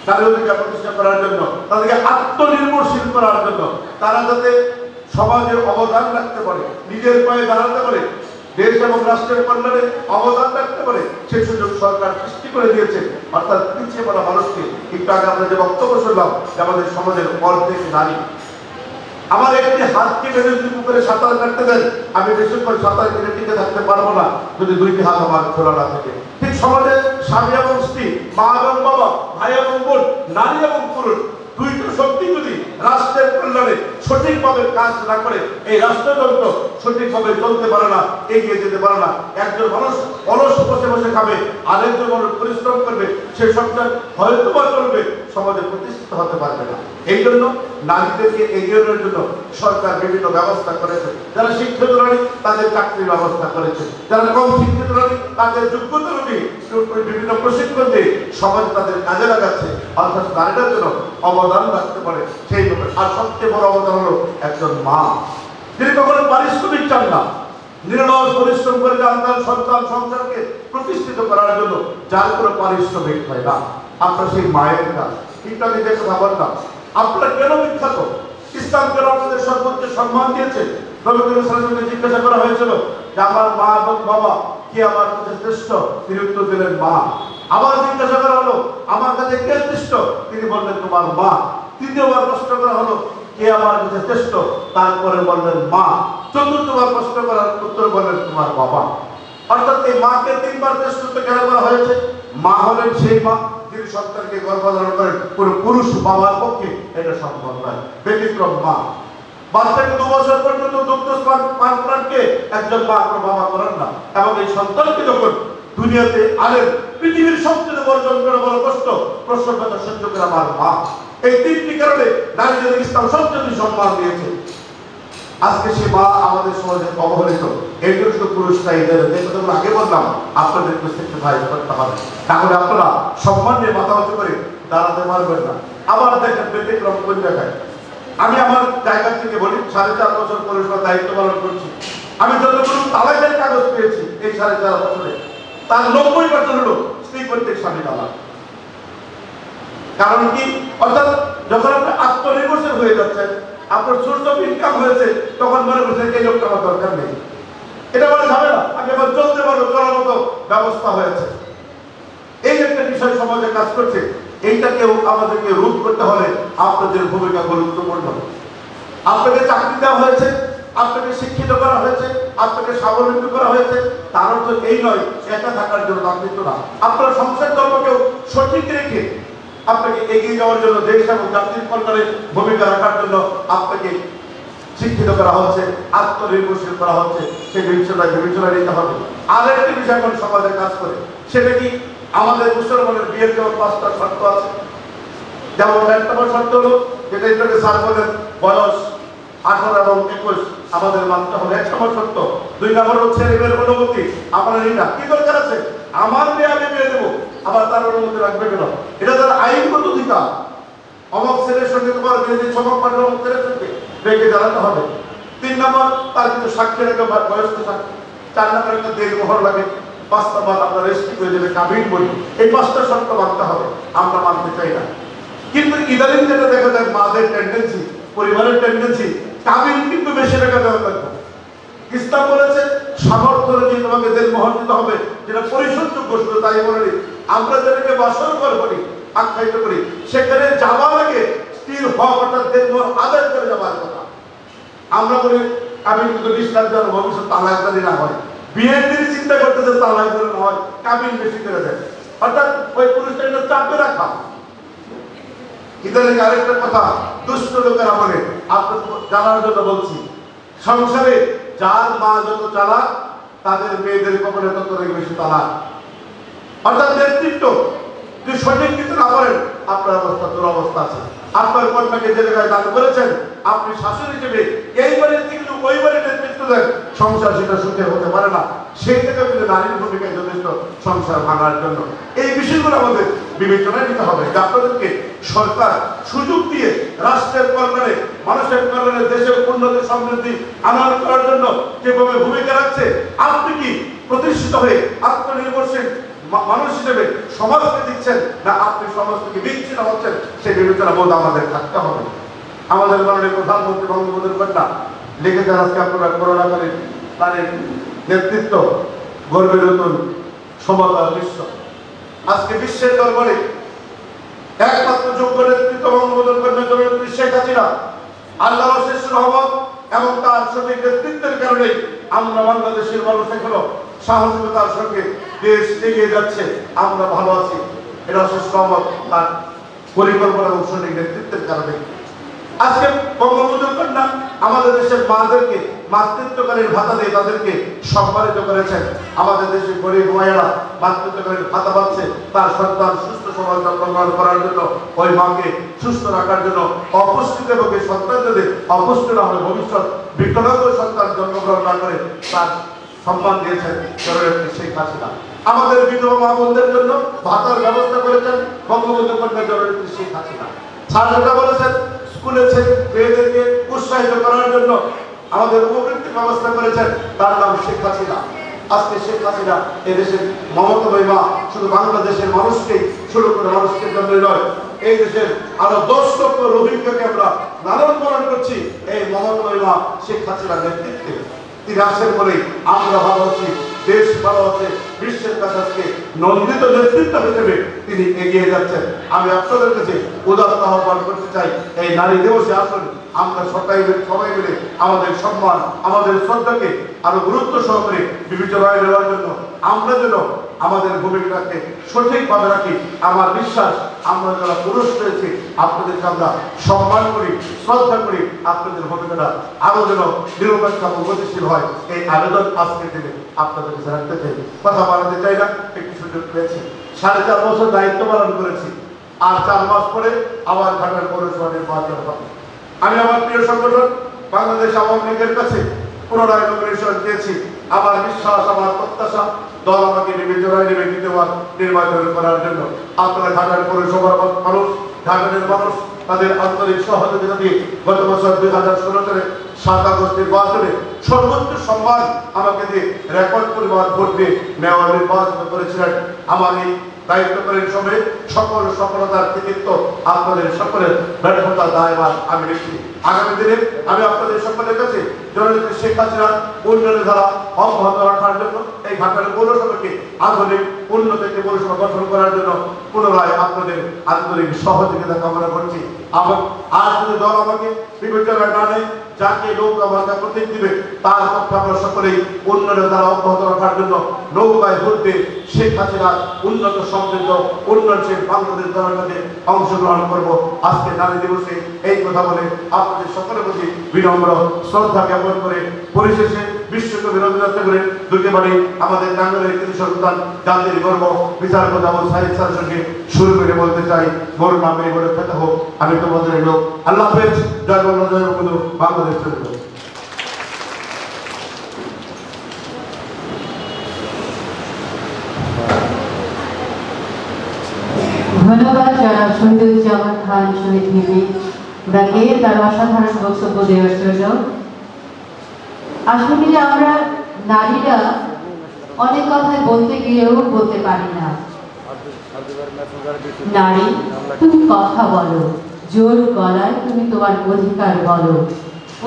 নারী অধিকার প্রতিষ্ঠা করার জন্য, তাদেরকে আত্মনির্ভরশীল করার জন্য, তারা যাতে সমাজে অবদান রাখতে পারে, নিজের পায়ে দাঁড়াতে পারে, দেশ এবং রাষ্ট্রের কল্যাণে অবদান রাখতে পারে, সেই সুযোগ সরকার সৃষ্টি করে দিয়েছে। অর্থাৎ পিছিয়ে পড়া মানুষকে, একটু আগে আমরা যে বক্তব্য শুনলাম, আমাদের সমাজের অর্ধেক নারী। আমার একটি হাতকে বেঁধে যদি পুকুরে সাঁতার কাটতে দেন, আমি বেশিক্ষণ সাঁতার কেটে টিকে থাকতে পারবো না যদি দুইটি হাত আমার খোলা না থাকে। ঠিক সমাজে স্বামী এবং স্ত্রী, মা এবং বাবা, ভাই এবং বোন, নারী এবং পুরুষ, দুইটা শক্তি যদি রাষ্ট্রের কল্যাণে সঠিকভাবে কাজ না করে, এই রাষ্ট্রযন্ত্র সঠিকভাবে চলতে পারে না, এগিয়ে যেতে পারে না। একজন মানুষ অলস বসে বসে খাবে, আরেকজন মানুষ পরিশ্রম করবে, সে সংসার হয়তো বা চলবে, সমাজে প্রতিষ্ঠিত হতে পারবে না। এই জন্য নারীদেরকে এগিয়ে নেওয়ার জন্য সরকার বিভিন্ন ব্যবস্থা করেছে। যারা শিক্ষিত নারী, তাদের চাকরির ব্যবস্থা করেছে। যারা কম শিক্ষিত নারী, তাদের যোগ্যতা অনুযায়ী বিভিন্ন প্রশিক্ষণ দিয়ে সমাজে তাদের কাজে লাগাচ্ছে। অর্থাৎ নারীরা যেন অবদান রাখতে পারে সেইভাবে। আর সবচেয়ে বড় অবদান হলো একজন মা, যিনি কখনো পারিশ্রমিক চান না, নিরলস পরিশ্রম করে যান তার সন্তান সংসারকে প্রতিষ্ঠিত করার জন্য, যার কোনো পারিশ্রমিক হয় না। আপনার সেই মায়ের কাজ। কিন্তু আমি যে কথা বললাম, আপনারা কেন বিখ্যাত? ইসলাম কেন আপনাদের সর্বোচ্চ সম্মান দিয়েছে? নবী করিম সাল্লাল্লাহু আলাইহি ওয়াসাল্লামকে জিজ্ঞাসা করা হয়েছিল যে আমার মা এবং বাবা কি আমার কাছে শ্রেষ্ঠ? তিনি উত্তর দিলেন মা। আবার জিজ্ঞাসা করা হলো আমার কাছে কে শ্রেষ্ঠ, তিনি বললেন তোমার মা। তৃতীয়বার প্রশ্ন করা হলো কে আমার কাছে শ্রেষ্ঠ, তারপরে বললেন মা। চতুর্থবার প্রশ্ন করার উত্তর বললেন তোমার বাবা। অর্থাৎ এই মাকে তিনবার শ্রেষ্ঠত্ব কেন করা হয়েছে? মা হলেন সেই মা যিনি সন্তানকে গর্ভধারণ করেন, কোনো পুরুষ বাবার পক্ষে এটা সম্ভব নয়, ব্যতিক্রম মা। বাচ্চাকে 2 বছর পর্যন্ত দুগ্ধ পান করানকে একজন মা কোনো বাবা করেন না। এবং এই সন্তানকে যখন দুনিয়াতে আনেন, পৃথিবীর সবচেয়ে বড় যন্ত্রণা, বড় কষ্ট, প্রসব ব্যথা সহ্য করে আমার মা। এই 3টি কারণে নারীদের ইসলাম সবচেয়ে সম্মান দিয়েছে। আজকে সে মা আমাদের সমাজে অবহেলিত। এই জন্য শুধু পুরুষরাই যে কথাগুলো আগে বললাম আপনাদেরকে স্যাক্রিফাইস করতে হবে, তাহলে আপনারা সম্মান নিয়ে মাথা উঁচু করে দাঁড়াতে পারবেন না। আবার দেখেন ব্যতিক্রম কোন জায়গায়। আমি আমার জায়গা থেকে বলি, 4.5 বছর পরিষেবার দায়িত্ব পালন করছি। আমি যতগুলো তালাকের কাগজ পেয়েছি এই 4.5 বছরে, তার 90% হলো স্ত্রী কর্তৃক স্বামী তালাক। কারণ কি? অর্থাৎ যখন আপনি আত্মনির্ভরশীল হয়ে যাচ্ছেন, আপনার সোর্স অফ ইনকাম হয়েছে, তখন মনে করছেন এই লোকটা আমার দরকার নেই, এটা বলে যাবে না, আমি আবার চলতে পারবো, চলার মতো ব্যবস্থা হয়েছে। এই একটা বিষয় সমাজে কাজ করছে। এইটাকেও আমাদেরকে রোধ করতে হলে আপনাদের ভূমিকা গুরুত্বপূর্ণ। আপনাকে চাকরি দেওয়া হয়েছে, আপনাকে শিক্ষিত করা হয়েছে, আপনাকে স্বাবলম্বী করা হয়েছে, তার অর্থ এই নয় একা থাকার জন্য দায়িত্ব না। আপনার সংসার ধর্মকেও সঠিক রেখে আপনাকে এগিয়ে যাওয়ার জন্য, দেশ এবং জাতির কল্যাণে ভূমিকা রাখার জন্য আপনাকে শিক্ষিত করা হচ্ছে, আত্মনির্ভরশীল করা হচ্ছে। সেই বিবেচনায় নিতে হবে। আর একটি বিষয় এখন সমাজে কাজ করে, সেটা কি? আমাদের মুসলমানের বিয়ের যেমন 5টা শর্ত আছে, যেমন 1 নম্বর শর্ত হলো যেটা এটাকে স্যার বলেন বয়স 18 এবং 21 আমাদের মানতে হবে, 1 নম্বর শর্ত। 2 নম্বর হচ্ছে ছেলেমেয়ের অনুমতি। আমার এটা কি দরকার আছে? আমার মেয়ে আমি বিয়ে দেবো, আবার তার অনুমতি রাখবে কেন? এটা তার আইনগত অধিকার। অমক ছেলের সঙ্গে তোমার বিয়ে দিয়ে চমক পাঠা অমক ছেলের সঙ্গে বেঁকে জানাতে হবে। 3 নম্বর তার কিন্তু সাক্ষী রেখে বয়স্ক সাক্ষী। 4 নম্বর একটা দেড়মোহর লাগে। 5 নম্বর আপনার রেস্ট্রিক হয়ে যাবে কাবিন বলি। এই 5টা শর্ত মানতে হবে, আমরা মানতে চাই না। কিন্তু ইদানিং যেটা দেখা যায় মাদের টেন্ডেন্সি, পরিবারের টেন্ডেন্সি, কাবিন কিন্তু বেশি টাকা দেওয়া লাগবে। ইসলাম বলেছে সামর্থ্য অনুযায়ী তোমাকে দেড়মোহর দিতে হবে, যেটা পরিশোধযোগ্য। শুধু তাই বলেনি, আমরা যেটাকে বাসর ঘর করি, আখ্যায়িত করি, সেখানে যাওয়ার আগে স্থির হওয়া, অর্থাৎ দেড়মোহর আদায় করে যাওয়ার কথা। আমরা বলি আমি কিন্তু 20 লাখ যেন ভবিষ্যৎ তালাকদারি না হয়। বিয়ের দিন চিন্তা করতেছে তালাকদারি না হয়, কাবিন বেশি করে দেয়। অর্থাৎ ওই পুরুষটা চাপে রাখা। ইদানিং আরেকটা কথা দুষ্ট লোকেরা বলে, আপনার জানার জন্য বলছি, সংসারে যার মা যত চালাক, তাদের মেয়েদের কপালে তত বেশি তালাক। অর্থাৎ নেতৃত্ব যদি সঠিক দিতে না পারেন, আপনার অবস্থা দুরবস্থা আছে। আপনার কন্যাকে যে জায়গায় দান করেছেন, আপনি শাশুড়ি হিসেবে এই বাড়ির থেকে ওই বাড়ির নেতৃত্ব দেন, সংসার সেটা সুখে হতে পারে না। সেই থেকে কিন্তু নারীর ভূমিকায় যথেষ্ট সংসার ভাঙার জন্য এই বিষয়গুলো আমাদের বিবেচনায় নিতে হবে। আপনাদেরকে সরকার সুযোগ দিয়ে রাষ্ট্রের কল্যাণে, মানুষের কল্যাণে, দেশের উন্নতি সমৃদ্ধি আনয়ন করার জন্য যেভাবে ভূমিকা রাখছে, আপনি কি প্রতিষ্ঠিত হয়ে আত্মনির্ভরশীল মানুষ হিসেবে সমাজকে দিচ্ছেন, না আপনি সমাজ থেকে বিচ্ছিন্ন হচ্ছেন? সেই বিবেচনা বোধ আমাদের থাকতে হবে। আমাদের মাননীয় প্রধানমন্ত্রী বঙ্গবন্ধুর কন্যা লিখেছেন, আজকে আপনারা করোনাকালীন তাদের নেতৃত্ব গর্বের নতুন সমতা বিশ্ব। আজকে বিশ্বের দরবারে একমাত্র যোগ্য নেতৃত্ব বঙ্গবন্ধুর কন্যা জননেত্রী শেখ হাসিনা। আল্লাহর অশেষ রহমত এবং তার সঠিক নেতৃত্বের কারণে আমরা বাংলাদেশের মানুষ এখনো সাহসিকতার সঙ্গে দেশ এগিয়ে যাচ্ছে, আমরা ভালো আছি। এটা অশেষ রহমত, তার পরিকল্পনা এবং সঠিক নেতৃত্বের কারণে। আজকে বঙ্গবন্ধুর কন্যা আমাদের দেশের মাদেরকে মাতৃত্বকালীন ভাতা দিয়ে তাদেরকে সম্মানিত করেছেন। আমাদের দেশের গরিব মায়েরা মাতৃত্বকালীন ভাতা পাচ্ছে, তার সন্তান সুস্থ সমাজ জন্মগ্রহণ করার জন্য, ওই মাকে সুস্থ রাখার জন্য, অপুষ্টিত এবং সন্তান যদি অপুষ্টি না হলে ভবিষ্যৎ বিকলাঙ্গ সন্তান জন্মগ্রহণ না করে তার সম্মান দিয়েছেন জননেত্রী শেখ হাসিনা। আমাদের বিধবা মা বোনদের জন্য ভাতার ব্যবস্থা করেছেন বঙ্গবন্ধু কন্যা জননেত্রী শেখ হাসিনা। স্যার বলেছেন স্কুলে মেয়েদেরকে উৎসাহিত করার জন্য আমাদের উপবৃত্তির ব্যবস্থা করেছেন, তার নাম শেখ হাসিনা। আজকে শেখ হাসিনা এদেশের মমতাময়ী মা, শুধু বাংলাদেশের মানুষকেই শুরু করে মানুষকে জন্য নয়, এই দেশের আরো 10 লক্ষ রোহিঙ্গাকে আমরা লালন পালন করছি এই মমতাময়ী মা শেখ হাসিনার নেতৃত্বে। তিনি আসেন বলেই আমরা ভালো আছি, দেশ ভালো আছে, বিশ্বের কাছে আজকে নন্দিত নেতৃত্ব হিসেবে তিনি এগিয়ে যাচ্ছেন। আমি আপনাদের কাছে উদারতা আহ্বান করতে চাই, এই নারী দিবসে আসুন আমরা সবাই মিলে আমাদের সম্মান, আমাদের শ্রদ্ধাকে আরো গুরুত্ব সহকারে বিবেচনায় নেওয়ার জন্য আমরা যেন আমাদের ভূমিকাকে সঠিকভাবে রাখি। আমার বিশ্বাস আমরা যারা পুরুষ রয়েছে আপনাদেরকে আমরা সম্মান করি, শ্রদ্ধা করি, আপনাদের ভূমিকাটা আরো যেন নিরপেক্ষ এবং গতিশীল হয় এই আবেদন আজকে দিনে আপনাদের কাছে রাখতে চাই। কথা বাড়াতে চাই না, একটি সুযোগ পেয়েছি, 4.5 বছর দায়িত্ব পালন করেছি, আর 4 মাস পরে আবার ঘাটাল পৌরসভা নির্বাচন হবে। আমি আমার প্রিয় সংগঠন বাংলাদেশ আওয়ামী লীগের কাছে পুনরায় নমিনেশন দিয়েছি। আমার বিশ্বাস, আমার প্রত্যাশা দল আমাকে বিবেচনায় নেবে দ্বিতীয়বার নির্বাচন করার জন্য। আপনারা ঘাটাল পৌরসভার মানুষ, ঘাটালের মানুষ তাদের আন্তরিক সহযোগিতা দিয়ে গত বছর 2016 সালে 7 আগস্ট নির্বাচনে সর্বোচ্চ সম্মান আমাকে দিয়ে রেকর্ড পরিমাণ ভোট দিয়ে মেয়র নির্বাচিত করেছিলেন। আমার এই দায়িত্বকালীন সময়ে সকল সফলতার কৃতিত্ব আপনাদের সকলের ব্যর্থতার দায়ভার আমি নিচ্ছি। আগামী দিনে আমি আপনাদের সকলের কাছে জননেত্রী শেখ হাসিনার উন্নয়নের ধারা অব্যাহত রাখার জন্য এই ঘাটাল পৌরসভাকে আধুনিক উন্নত একটি পৌরসভা গঠন করার জন্য পুনরায় আপনাদের আন্তরিক সহযোগিতা কামনা করছি। আর যদি দল আমাকে বিবেচনায় না নেয়, যাকে লোক আমাকে প্রতীক দিবে তার পক্ষে আমরা সকলেই উন্নয়নের দ্বারা অব্যাহত রাখার জন্য নৌকায় ভোট দিয়ে শেখ হাসিনার উন্নত সমৃদ্ধ উন্নয়নশীল বাংলাদেশ গঠনে অংশগ্রহণ করব। আজকে নারী দিবসে এই কথা বলে আপনাদের সকলের প্রতি বিনম্র শ্রদ্ধা জ্ঞাপন করে পরিশেষে বিশ্বকবি রবীন্দ্রনাথ ঠাকুরের দুটি বাড়ি আমাদের টাঙ্গাইলের কৃতি সন্তান, জাতির গর্ব বিচারপতি আবু সাঈদ স্যারের সঙ্গে শুরু করে বলতে চাই, মোর নামে বলে খেতে হোক, আমি তোমাদের লোক। আল্লাহ হাফেজ। জয় বাংলা, জয় বঙ্গবন্ধু, বাংলাদেশ চলবে। ধন্যবাদ জনাব শহীদুজ্জামান খান শহীদ বিবিকে তার অসাধারণ বক্তব্য দেওয়ার জন্য। আসলে আমরা নারীরা অনেক কথাই বলতে গিয়েও বলতে পারি না। নারী, তুমি কথা বলো, জোর গলায় তুমি তোমার অধিকার বলো,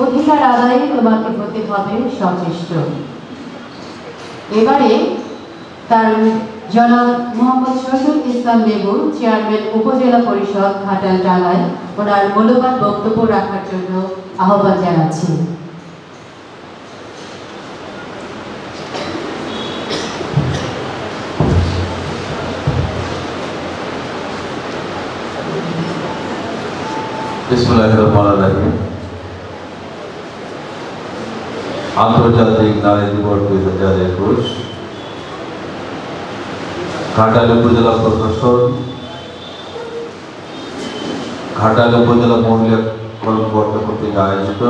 অধিকার আদায়ে তোমাকে হতে হবে সচেষ্ট। এবারে তার জনাব মোহাম্মদ শহীদুল ইসলাম লেবু, চেয়ারম্যান উপজেলা পরিষদ ঘাটাল টাঙ্গাইল, ওনার মূল্যবান বক্তব্য রাখার জন্য আহ্বান জানাচ্ছি। আন্তর্জাতিক নারী দিবস 2021 ঘাটাল উপজেলা প্রশাসন, ঘাটাল উপজেলা মহিলা কর্মকর্তা কর্তৃক আয়োজিত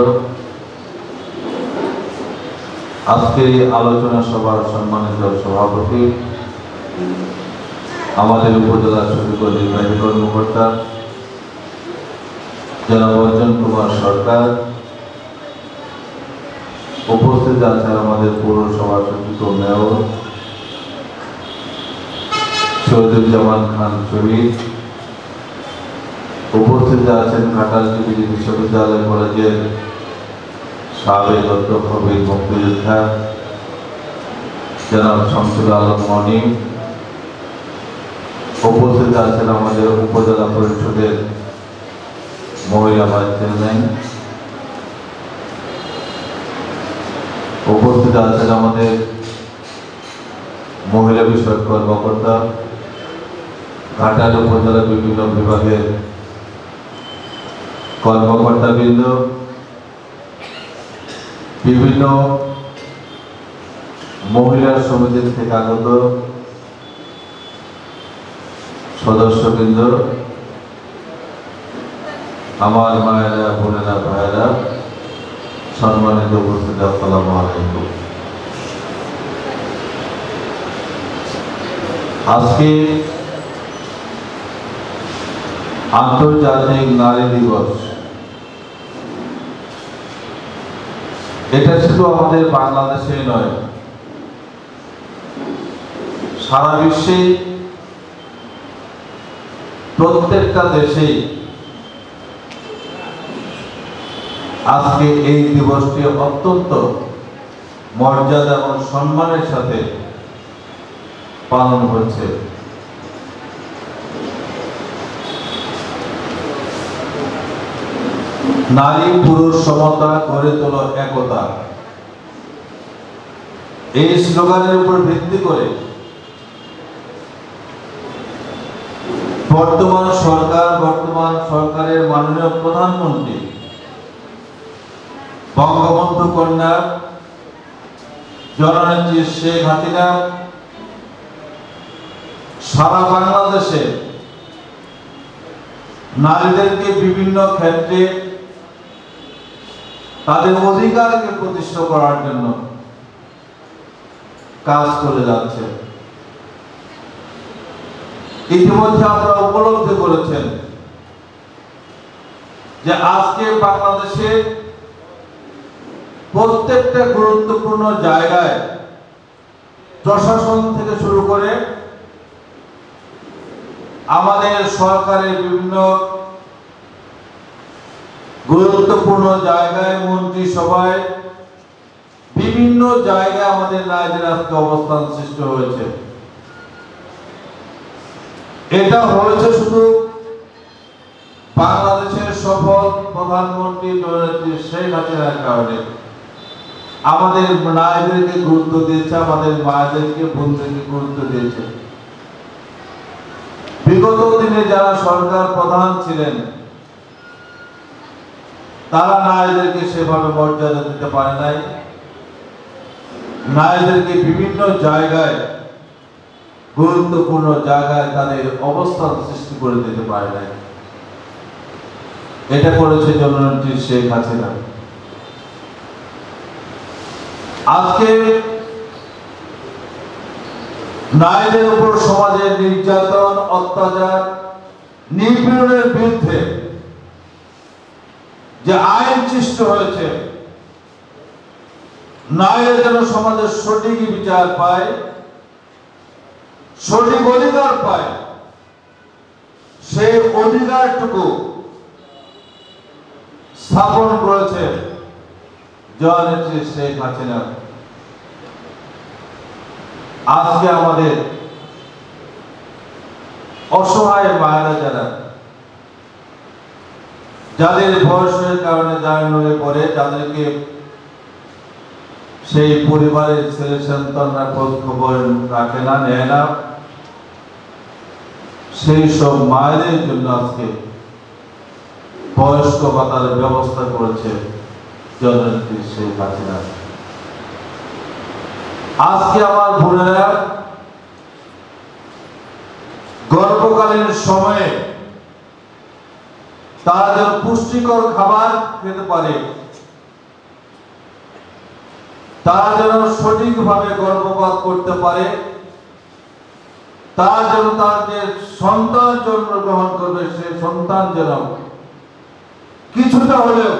আজকের এই আলোচনা সভার সম্মানিত সভাপতি, আমাদের উপজেলা সচিব নির্বাহী কর্মকর্তা জনাব অর্জন কুমার সরকার, উপস্থিত আছেন আমাদের পৌরসভা সচিব মেয়র শহীদুজ্জামান খান শহীদ, উপস্থিত আছেন ঘাটাল কৃষি বিশ্ববিদ্যালয় কলেজের সাবেক অধ্যক্ষ বীর মুক্তিযোদ্ধা জনাব শামসুল আলম মনি, উপস্থিত আছেন আমাদের উপজেলা পরিষদের মহিলা ভাইস চেয়ারম্যান, উপস্থিত আছেন আমাদের মহিলা বিষয়ক কর্মকর্তা, ঘাটাল উপজেলা বিভিন্ন বিভাগের কর্মকর্তাবৃন্দ, বিভিন্ন মহিলা সমিতির থেকে আগত সদস্যবৃন্দ, আমার মায়েরা, বোনেরা, ভাইয়েরা, সম্মানিত উপস্থিত, আসসালামু আলাইকুম। আজকে আন্তর্জাতিক নারী দিবস। এটা শুধু আমাদের বাংলাদেশে নয়, সারা বিশ্বে প্রত্যেকটা দেশেই আজকে এই দিবসটি অত্যন্ত মর্যাদা এবং সম্মানের সাথে পালন হচ্ছে। নারী পুরুষ সমতা, গড়ে তোলো একতা, এই স্লোগানের উপর ভিত্তি করে বর্তমান সরকারের মাননীয় প্রধানমন্ত্রী বঙ্গবন্ধু কন্যা জননেত্রী শেখ হাসিনা সারা বাংলাদেশে নারীদেরকে বিভিন্ন ক্ষেত্রে তাদের অধিকারকে প্রতিষ্ঠা করার জন্য কাজ করে যাচ্ছে। ইতিমধ্যে আপনারা উপলব্ধি করেছেন যে আজকে বাংলাদেশে প্রত্যেকটা গুরুত্বপূর্ণ জায়গায় প্রশাসন থেকে শুরু করে আমাদের সরকারের বিভিন্ন গুরুত্বপূর্ণ জায়গায়, মন্ত্রিসভায়, বিভিন্ন জায়গায় আমাদের নারীদের আজকে অবস্থান সৃষ্টি হয়েছে। এটা হয়েছে শুধু বাংলাদেশের সফল প্রধানমন্ত্রী জননেত্রী শেখ হাসিনার কারণে। আমাদের নারীদেরকে গুরুত্ব দিয়েছে, আমাদের মায়েদেরকে, বোনদেরকে গুরুত্ব দিয়েছে। বিগত দিনে যারা সরকার প্রধান ছিলেন তারা নারীদেরকে সেভাবে মর্যাদা দিতে পারে নাই, নারীদেরকে বিভিন্ন জায়গায়, গুরুত্বপূর্ণ জায়গায় তাদের অবস্থান সৃষ্টি করে দিতে পারে নাই। এটা করেছে জননেত্রী শেখ হাসিনা। আজকে নারীদের উপর সমাজের নির্যাতন, অত্যাচার, নিপীড়নের বিরুদ্ধে যে আইন সৃষ্টি হয়েছে, নারীরা যেন সমাজের সঠিক বিচার পায়, সঠিক অধিকার পায়, সেই অধিকারটুকু স্থাপন করেছে জননেত্রী শেখ হাসিনা। আজকে আমাদের অসহায় মায়েরা যাদের বয়সের কারণে দাঁড়ানো হয়ে পড়ে, যাদেরকে সেই পরিবারের ছেলে সন্তানরা খোঁজ খবর রাখে না, নেয় না, সেই সব মায়েদের জন্য আজকে বয়স্ক ভাতার ব্যবস্থা করেছে জননেত্রী শেখ হাসিনা। আজকে আমার বোনেরা গর্ভকালীন সময়ে তারা যেন পুষ্টিকর খাবার খেতে পারে, তারা যেন সঠিকভাবে গর্ভপাত করতে পারে, তারা যেন তার যে সন্তান জন্মগ্রহণ করবে সে সন্তান যেন কিছুটা হলেও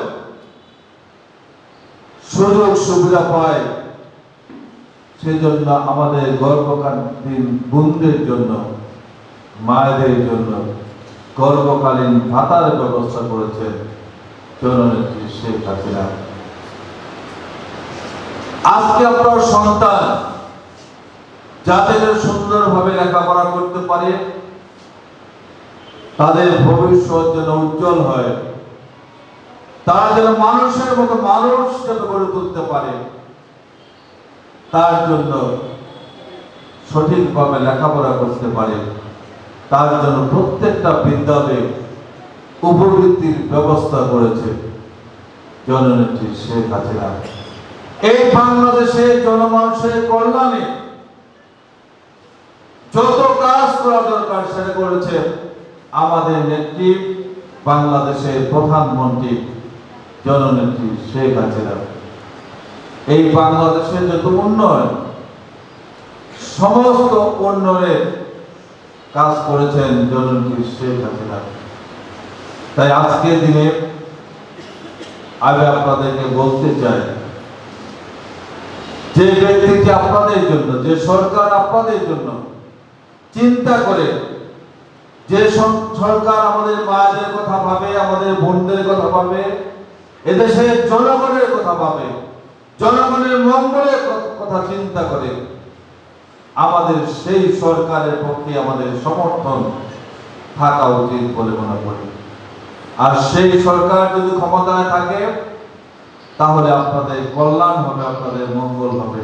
সুযোগ সুবিধা পায়, সেজন্য আমাদের গর্ভকালীন বোনদের জন্য, মায়েদের জন্য গর্ভকালীন ভাতার ব্যবস্থা করেছেন জননেত্রী শেখ হাসিনা। আজকে আপনার সন্তান যাতে সুন্দরভাবে লেখাপড়া করতে পারে, তাদের ভবিষ্যৎ যেন উজ্জ্বল হয়, তারা যেন মানুষের মতো মানুষ যেন গড়ে তুলতে পারে, তার জন্য সঠিকভাবে লেখাপড়া করতে পারে, তার জন্য প্রত্যেকটা বিদ্যালয়ে উপবৃত্তির ব্যবস্থা করেছে জননেত্রী শেখ হাসিনা। এই বাংলাদেশে জনমানুষের কল্যাণে যত কাজ করা দরকার সেটা করেছে আমাদের নেত্রী, বাংলাদেশের প্রধানমন্ত্রী জননেত্রী শেখ হাসিনা। এই বাংলাদেশের যত উন্নয়ন, সমস্ত উন্নয়নের কাজ করেছেন জননেত্রী শেখ হাসিনা। তাই আজকের দিনে আমি আপনাদেরকে বলতে চাই, যে ব্যক্তিটি আপনাদের জন্য, যে সরকার আপনাদের জন্য চিন্তা করে, যে সরকার আমাদের মায়েদের কথা ভাবে, আমাদের বোনদের কথা ভাবে, এদেশের জনগণের কথা ভাবে, জনগণের মঙ্গলের কথা চিন্তা করে, আমাদের সেই সরকারের পক্ষে আমাদের সমর্থন থাকা উচিত বলে মনে করি। আর সেই সরকার যদি ক্ষমতায় থাকে তাহলে আপনাদের কল্যাণ হবে, আপনাদের মঙ্গল হবে।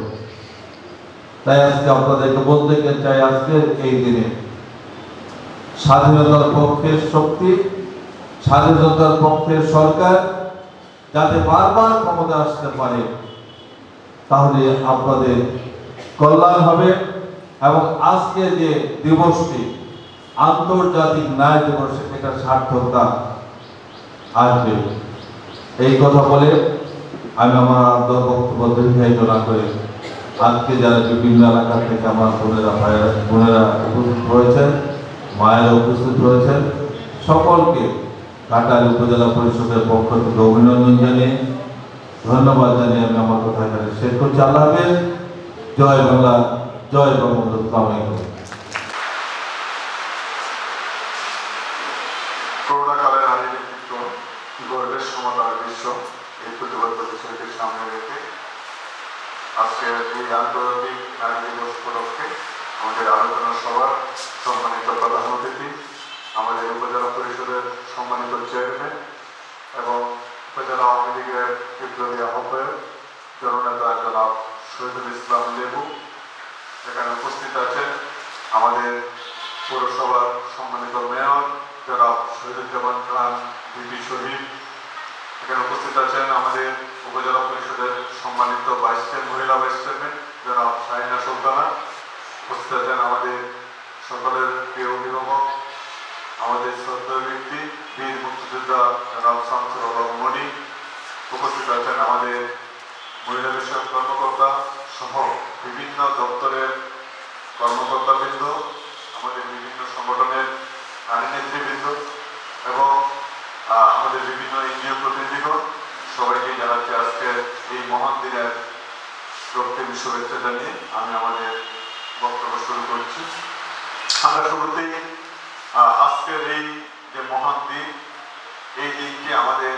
তাই আজকে আপনাদেরকে বলতে চাই, আজকে এই দিনে স্বাধীনতার পক্ষের শক্তি, স্বাধীনতার পক্ষের সরকার যাতে বারবার ক্ষমতা আসতে পারে, তাহলে আপনাদের কল্যাণ হবে। এবং আজকে যে দিবসটি আন্তর্জাতিক ন্যায় দিবস, এটা সার্থকতা আসবে। এই কথা বলে আমি আমার বক্তব্য দীর্ঘায়িত না করে আজকে যারা বিভিন্ন এলাকা থেকে আমার বোনেরা উপস্থিত রয়েছেন, মায়েরা উপস্থিত রয়েছেন, সকলকে ঘাটাইল উপজেলা পরিষদের পক্ষ থেকে অভিনন্দন জানিয়ে, ধন্যবাদ জানিয়ে আমি আমার কথা এখানে শেষ করছি। আল্লাহ হাফেজ। জয় বাংলা, জয় বঙ্গবন্ধু। করোনাকালে নারী নেতৃত্ব, গর্বের সমতার বিশ্ব, এই প্রতিবাদ বিষয়কে সামনে রেখে আজকে এই আন্তর্জাতিক নারী দিবস উপলক্ষে আমাদের আলোচনা সভার সম্মানিত প্রধান অতিথি, আমাদের উপজেলা পরিষদের সম্মানিত চেয়ারম্যান এবং উপজেলা আওয়ামী লীগের বিপ্লবী আহ্বায়ক জননেতা জনাব শহীদুল ইসলাম লেবু, এখানে উপস্থিত আছেন আমাদের পৌরসভার সম্মানিত মেয়র জনাব শহীদুজ্জামান খান ভিপি শহীদ, এখানে উপস্থিত আছেন আমাদের উপজেলা পরিষদের সম্মানিত মহিলা ভাইস চেয়ারম্যান জনাব শাহিনা সুলতানা, উপস্থিত আছেন আমাদের সকলের প্রিয় অভিভাবক, আমাদের শ্রদ্ধেয় ব্যক্তি বীর মুক্তিযোদ্ধা জনাব শামসুল আলম মনি, উপস্থিত আছেন আমাদের মহিলা বিষয়ক কর্মকর্তা সহ বিভিন্ন দপ্তরের কর্মকর্তাবৃন্দ, আমাদের বিভিন্ন সংগঠনের নারী নেতৃবৃন্দ এবং আমাদের বিভিন্ন এনজিও প্রতিনিধিগণ, সবাইকে জানাচ্ছি আজকে এই মহান দিনের রক্তিম শুভেচ্ছা জানিয়ে আমি আমাদের বক্তব্য শুরু করছি। আমরা শুরুতেই আজকের এই যে মহান দিন, এই দিনটি আমাদের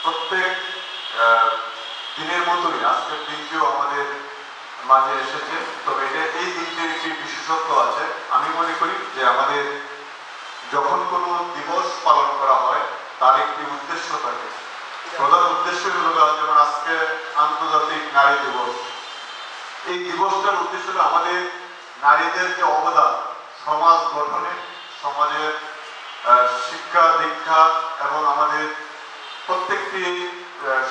প্রত্যেক দিনের মতোই আজকের দিনটিও আমাদের মাঝে এসেছে। তবে এই দিনটির একটি বিশেষত্ব আছে। আমি মনে করি যে আমাদের যখন কোনো দিবস পালন করা হয় তার একটি উদ্দেশ্য থাকে। প্রধান উদ্দেশ্য হল যেমন আজকে আন্তর্জাতিক নারী দিবস, এই দিবসটার উদ্দেশ্য হল আমাদের নারীদের যে অবদান সমাজ গঠনে, সমাজের শিক্ষা দীক্ষা এবং আমাদের প্রত্যেকটি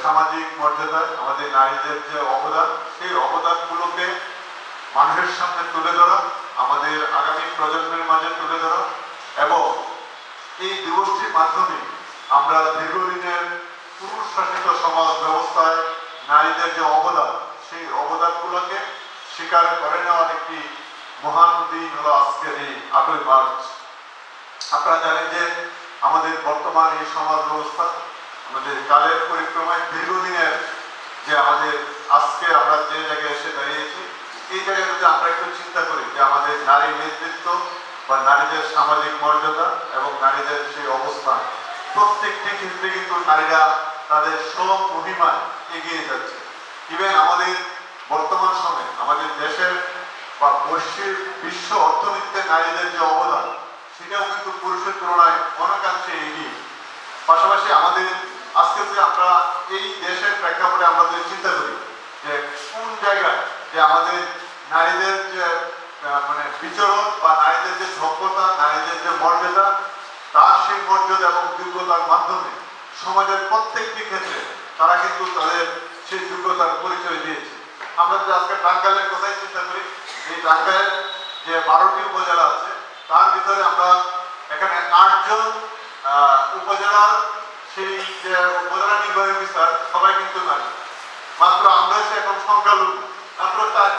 সামাজিক মর্যাদায় আমাদের নারীদের যে অবদান, সেই অবদানগুলোকে মানুষের সামনে তুলে ধরা, আমাদের আগামী প্রজন্মের মাঝে তুলে ধরা এবং এই দিবসটির মাধ্যমে আমরা দীর্ঘদিনের পুরুষ শাসিত সমাজ ব্যবস্থায় নারীদের যে অবদান, সেই অবদানগুলোকে স্বীকার করে নেওয়ার একটি মহান দিন হলো আজকের এই 8ই মার্চ। আপনারা জানেন যে আমাদের বর্তমান এই সমাজ ব্যবস্থা আমাদের কালের পরিক্রমায় দীর্ঘদিনের যে আমাদের আজকে আমরা যে জায়গায় এসে দাঁড়িয়েছি, এই জায়গায় যদি আমরা একটু চিন্তা করি যে আমাদের নারী নেতৃত্ব বা নারীদের সামাজিক মর্যাদা এবং নারীদের সেই অবস্থান, প্রত্যেকটি ক্ষেত্রে কিন্তু নারীরা তাদের সব মহিমায় এগিয়ে যাচ্ছে। ইভেন আমাদের বর্তমান সময়ে আমাদের দেশের বা বৈশ্বিক বিশ্ব অর্থনীতিতে নারীদের যে অবদান, সেটাও কিন্তু পুরুষের তুলনায় অনেকাংশে এগিয়ে। পাশাপাশি আমাদের আজকে যে আমরা এই দেশের প্রেক্ষাপটে আমরা যদি চিন্তা করি যে কোন জায়গায় যে আমাদের নারীদের যে বিচরণ বা নারীদের যে সভ্যতা, নারীদের যে মর্যাদা, তার সেই মর্যাদা এবং যোগ্যতার মাধ্যমে সমাজের প্রত্যেকটি ক্ষেত্রে তারা কিন্তু তাদের সেই যোগ্যতার পরিচয় দিয়েছে। আমরা যদি আজকে টাঙ্গাইলের কথাই চিন্তা করি, এই টাঙ্গাইল যে 12টি উপজেলা আছে তার ভিতরে আমরা এখানে 8 জন উপজেলার সেই যে উপজেলা নির্বাহী অফিসার সবাই কিন্তু নারী। মাত্র আমরা এসে এখন সংখ্যালঘু, মাত্র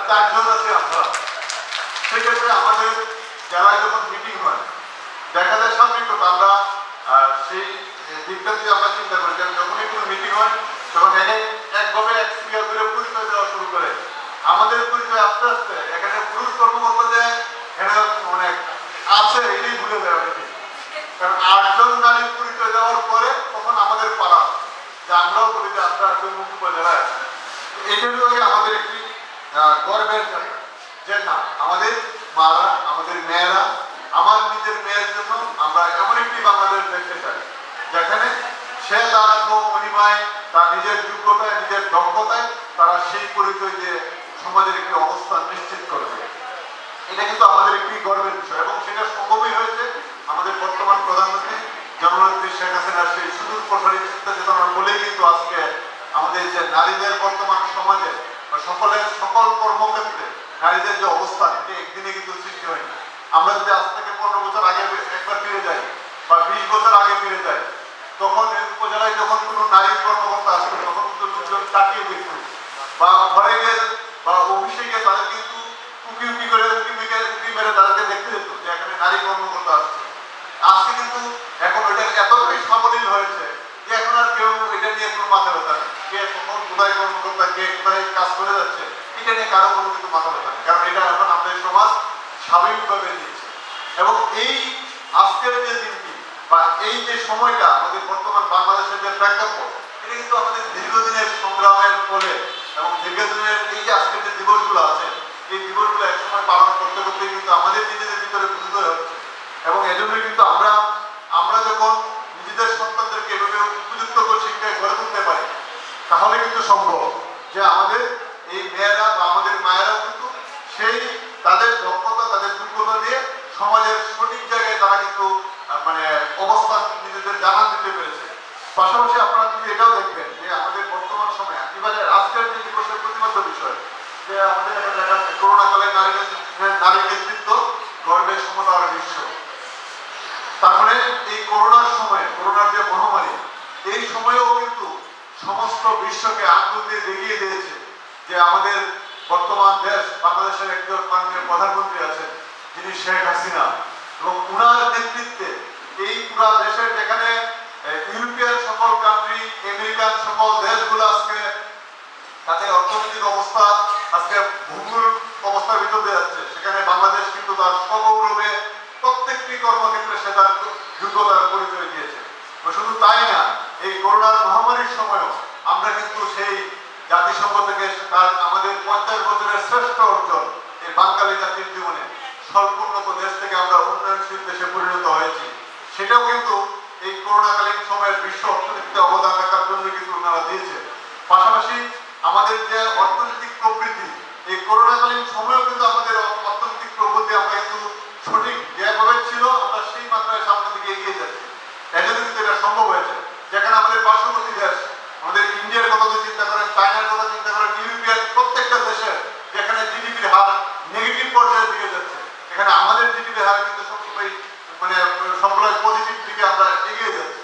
4 জন আছে আমরা। সেক্ষেত্রে আমাদের জেলায় যখন মিটিং হয় দেখা যায় সাময়িক আমরা সেই দিকটা যদি আমরা চিন্তা করি, যখনই কোনো মিটিং হয় তখন একভাবে এক স্পিকার করে পরিচয় দেওয়া শুরু করে। আমাদের পরিচয় আস্তে আস্তে এখানে পুরুষ কর্মকর্তা যে এখানে আছে এটাই ভুলে যায় অনেকে। কারণ 8 জন নারীর পরিচয় দেওয়ার পরে তখন আমাদের পাড়া যে আমরাও বলি যে আপনারা উপজেলায়, এটার আমাদের একটি গর্বের জায়গা যে না আমাদের মারা আমাদের মেয়েরা আমার নিজের মেয়ের জন্য আমরা এমন একটি বাংলাদেশ দেখতে চাই যেখানে সে তার মহিমায় তার নিজের যোগ্যতায় নিজের দক্ষতায় তারা সেই পরিচয় দিয়ে সমাজের একটি অবস্থান নিশ্চিত করবে। এটা কিন্তু আমাদের একটি গর্বের বিষয় এবং সেটা সম্ভবই হয়েছে আমাদের বর্তমান প্রধানমন্ত্রী জননেত্রী শেখ হাসিনার সেই সুদূর প্রসারী চিন্তা চেতনার বলেই কিন্তু আজকে আমাদের যে নারীদের বর্তমান সমাজে বা সকল কর্মক্ষেত্রে নারীদের যে অবস্থান এটি একদিনে কিন্তু সৃষ্টি হয়নি। আমরা যদি আজ থেকে 15 বছর আগে একবার ফিরে যাই বা 20 বছর আগে ফিরে যাই তখন এই উপজেলায় যখন কোনো নারী কর্মকর্তা আসবে তখন কিন্তু লোকজন তাকিয়ে দেখত বা ঘরে গিয়ে বা অফিসে গিয়ে তাদের কিন্তু উকি উকি করে উকি মেরে তাদেরকে দেখতে যেত যে এখানে নারী কর্মকর্তা আসছে। আজকে কিন্তু এখন ওইটা এতটাই সাবলীল হয়েছে যে এখন আর কেউ এটা নিয়ে কোনো মাথা ব্যথা নেই, কে কখন কোথায় কর্মকর্তা কে কোথায় কাজ করে যাচ্ছে এটা নিয়ে কারো কোনো কিন্তু মাথা ব্যথা নেই, কারণ এটা এখন আমাদের সমাজ স্বাভাবিকভাবে নিয়েছে। এবং এই আজকের যে দিনটি বা এই যে সময়টা আমাদের বর্তমান বাংলাদেশের যে প্রেক্ষাপট এটা কিন্তু আমাদের দীর্ঘদিনের সংগ্রামের ফলে এবং দীর্ঘদিনের এই যে আজকের যে দিবসগুলো আছে এই দিবসগুলো একসময় পালন করতে করতে কিন্তু আমাদের নিজেদের ভিতরে বুঝতে হচ্ছে এবং এজন্যই কিন্তু আমরা যখন নিজেদের সন্তানদেরকে এভাবে উপযুক্ত শিক্ষায় গড়ে তুলতে পারি তাহলে কিন্তু সম্ভব যে আমাদের এই মেয়েরা বা আমাদের মায়েরাও কিন্তু সেই তাদের দক্ষতা তাদের যোগ্যতা দিয়ে সমাজের সঠিক জায়গায় তারা কিন্তু অবস্থান নিজেদের জানান দিতে পেরেছে। পাশাপাশি আপনারা কিন্তু এটাও দেখবেন যে আমাদের বর্তমান সময়ে এবারে আজকের যে দিবসের প্রতিবাদ্য বিষয় যে আমাদের করোনাকালে নারী নেতৃত্ব গর্বের সমতার বিশ্ব। তারপরে এই করোনার সময় করোনার যে মহামারী এই সময়েও কিন্তু সমস্ত বিশ্বকে আঙ্গুল দিয়ে দেখিয়ে দিয়েছে যে আমাদের বর্তমান দেশ বাংলাদেশের একজন মাননীয় প্রধানমন্ত্রী আছেন যিনি শেখ হাসিনা এবং উনার নেতৃত্বে এই পুরা দেশের যেখানে ইউরোপিয়ান সকল কান্ট্রি আমেরিকান সকল দেশগুলো আজকে তাদের অর্থনৈতিক অবস্থা আজকে ভূগোল অবস্থার ভিতর দিয়ে যাচ্ছে সেখানে বাংলাদেশ কিন্তু তার সগৌরবে প্রত্যেকটি কর্মক্ষেত্রে সে তার যোগ্যতার পরিচয় দিয়েছে। শুধু তাই না এই করোনার মহামারীর সময়ও আমরা কিন্তু সেই জাতিসংঘ থেকে তার আমাদের 50 বছরের শ্রেষ্ঠ অর্জন এই বাঙালি জাতির জীবনে স্বল্পোন্নত দেশ থেকে আমরা উন্নয়নশীল দেশে পরিণত হয়েছি সেটাও কিন্তু এই করোনাকালীন সময়ের বিশ্ব অর্থনীতিতে অবদান রাখার জন্য কিন্তু ওনারা দিয়েছে। পাশাপাশি আমাদের যে অর্থনৈতিক প্রবৃদ্ধি এই করোনাকালীন সময়েও কিন্তু আমাদের অর্থনৈতিক প্রবৃদ্ধি আমরা কিন্তু সঠিক যেভাবে ছিল আমরা সেই মাত্রায় সামনের দিকে এগিয়ে যাচ্ছি। এজন্য কিন্তু এটা সম্ভব হয়েছে যেখানে আমাদের পার্শ্ববর্তী দেশ আমাদের ইন্ডিয়ার কথা যদি চিন্তা করেন চায়নার কথা চিন্তা করেন ইউরোপিয়ান প্রত্যেকটা দেশে যেখানে জিডিপির হার নেগেটিভ পর্যায়ের দিকে যাচ্ছে এখানে আমাদের জিডিপির হার কিন্তু সবসময় সবসময় পজিটিভ দিকে আমরা এগিয়ে যাচ্ছি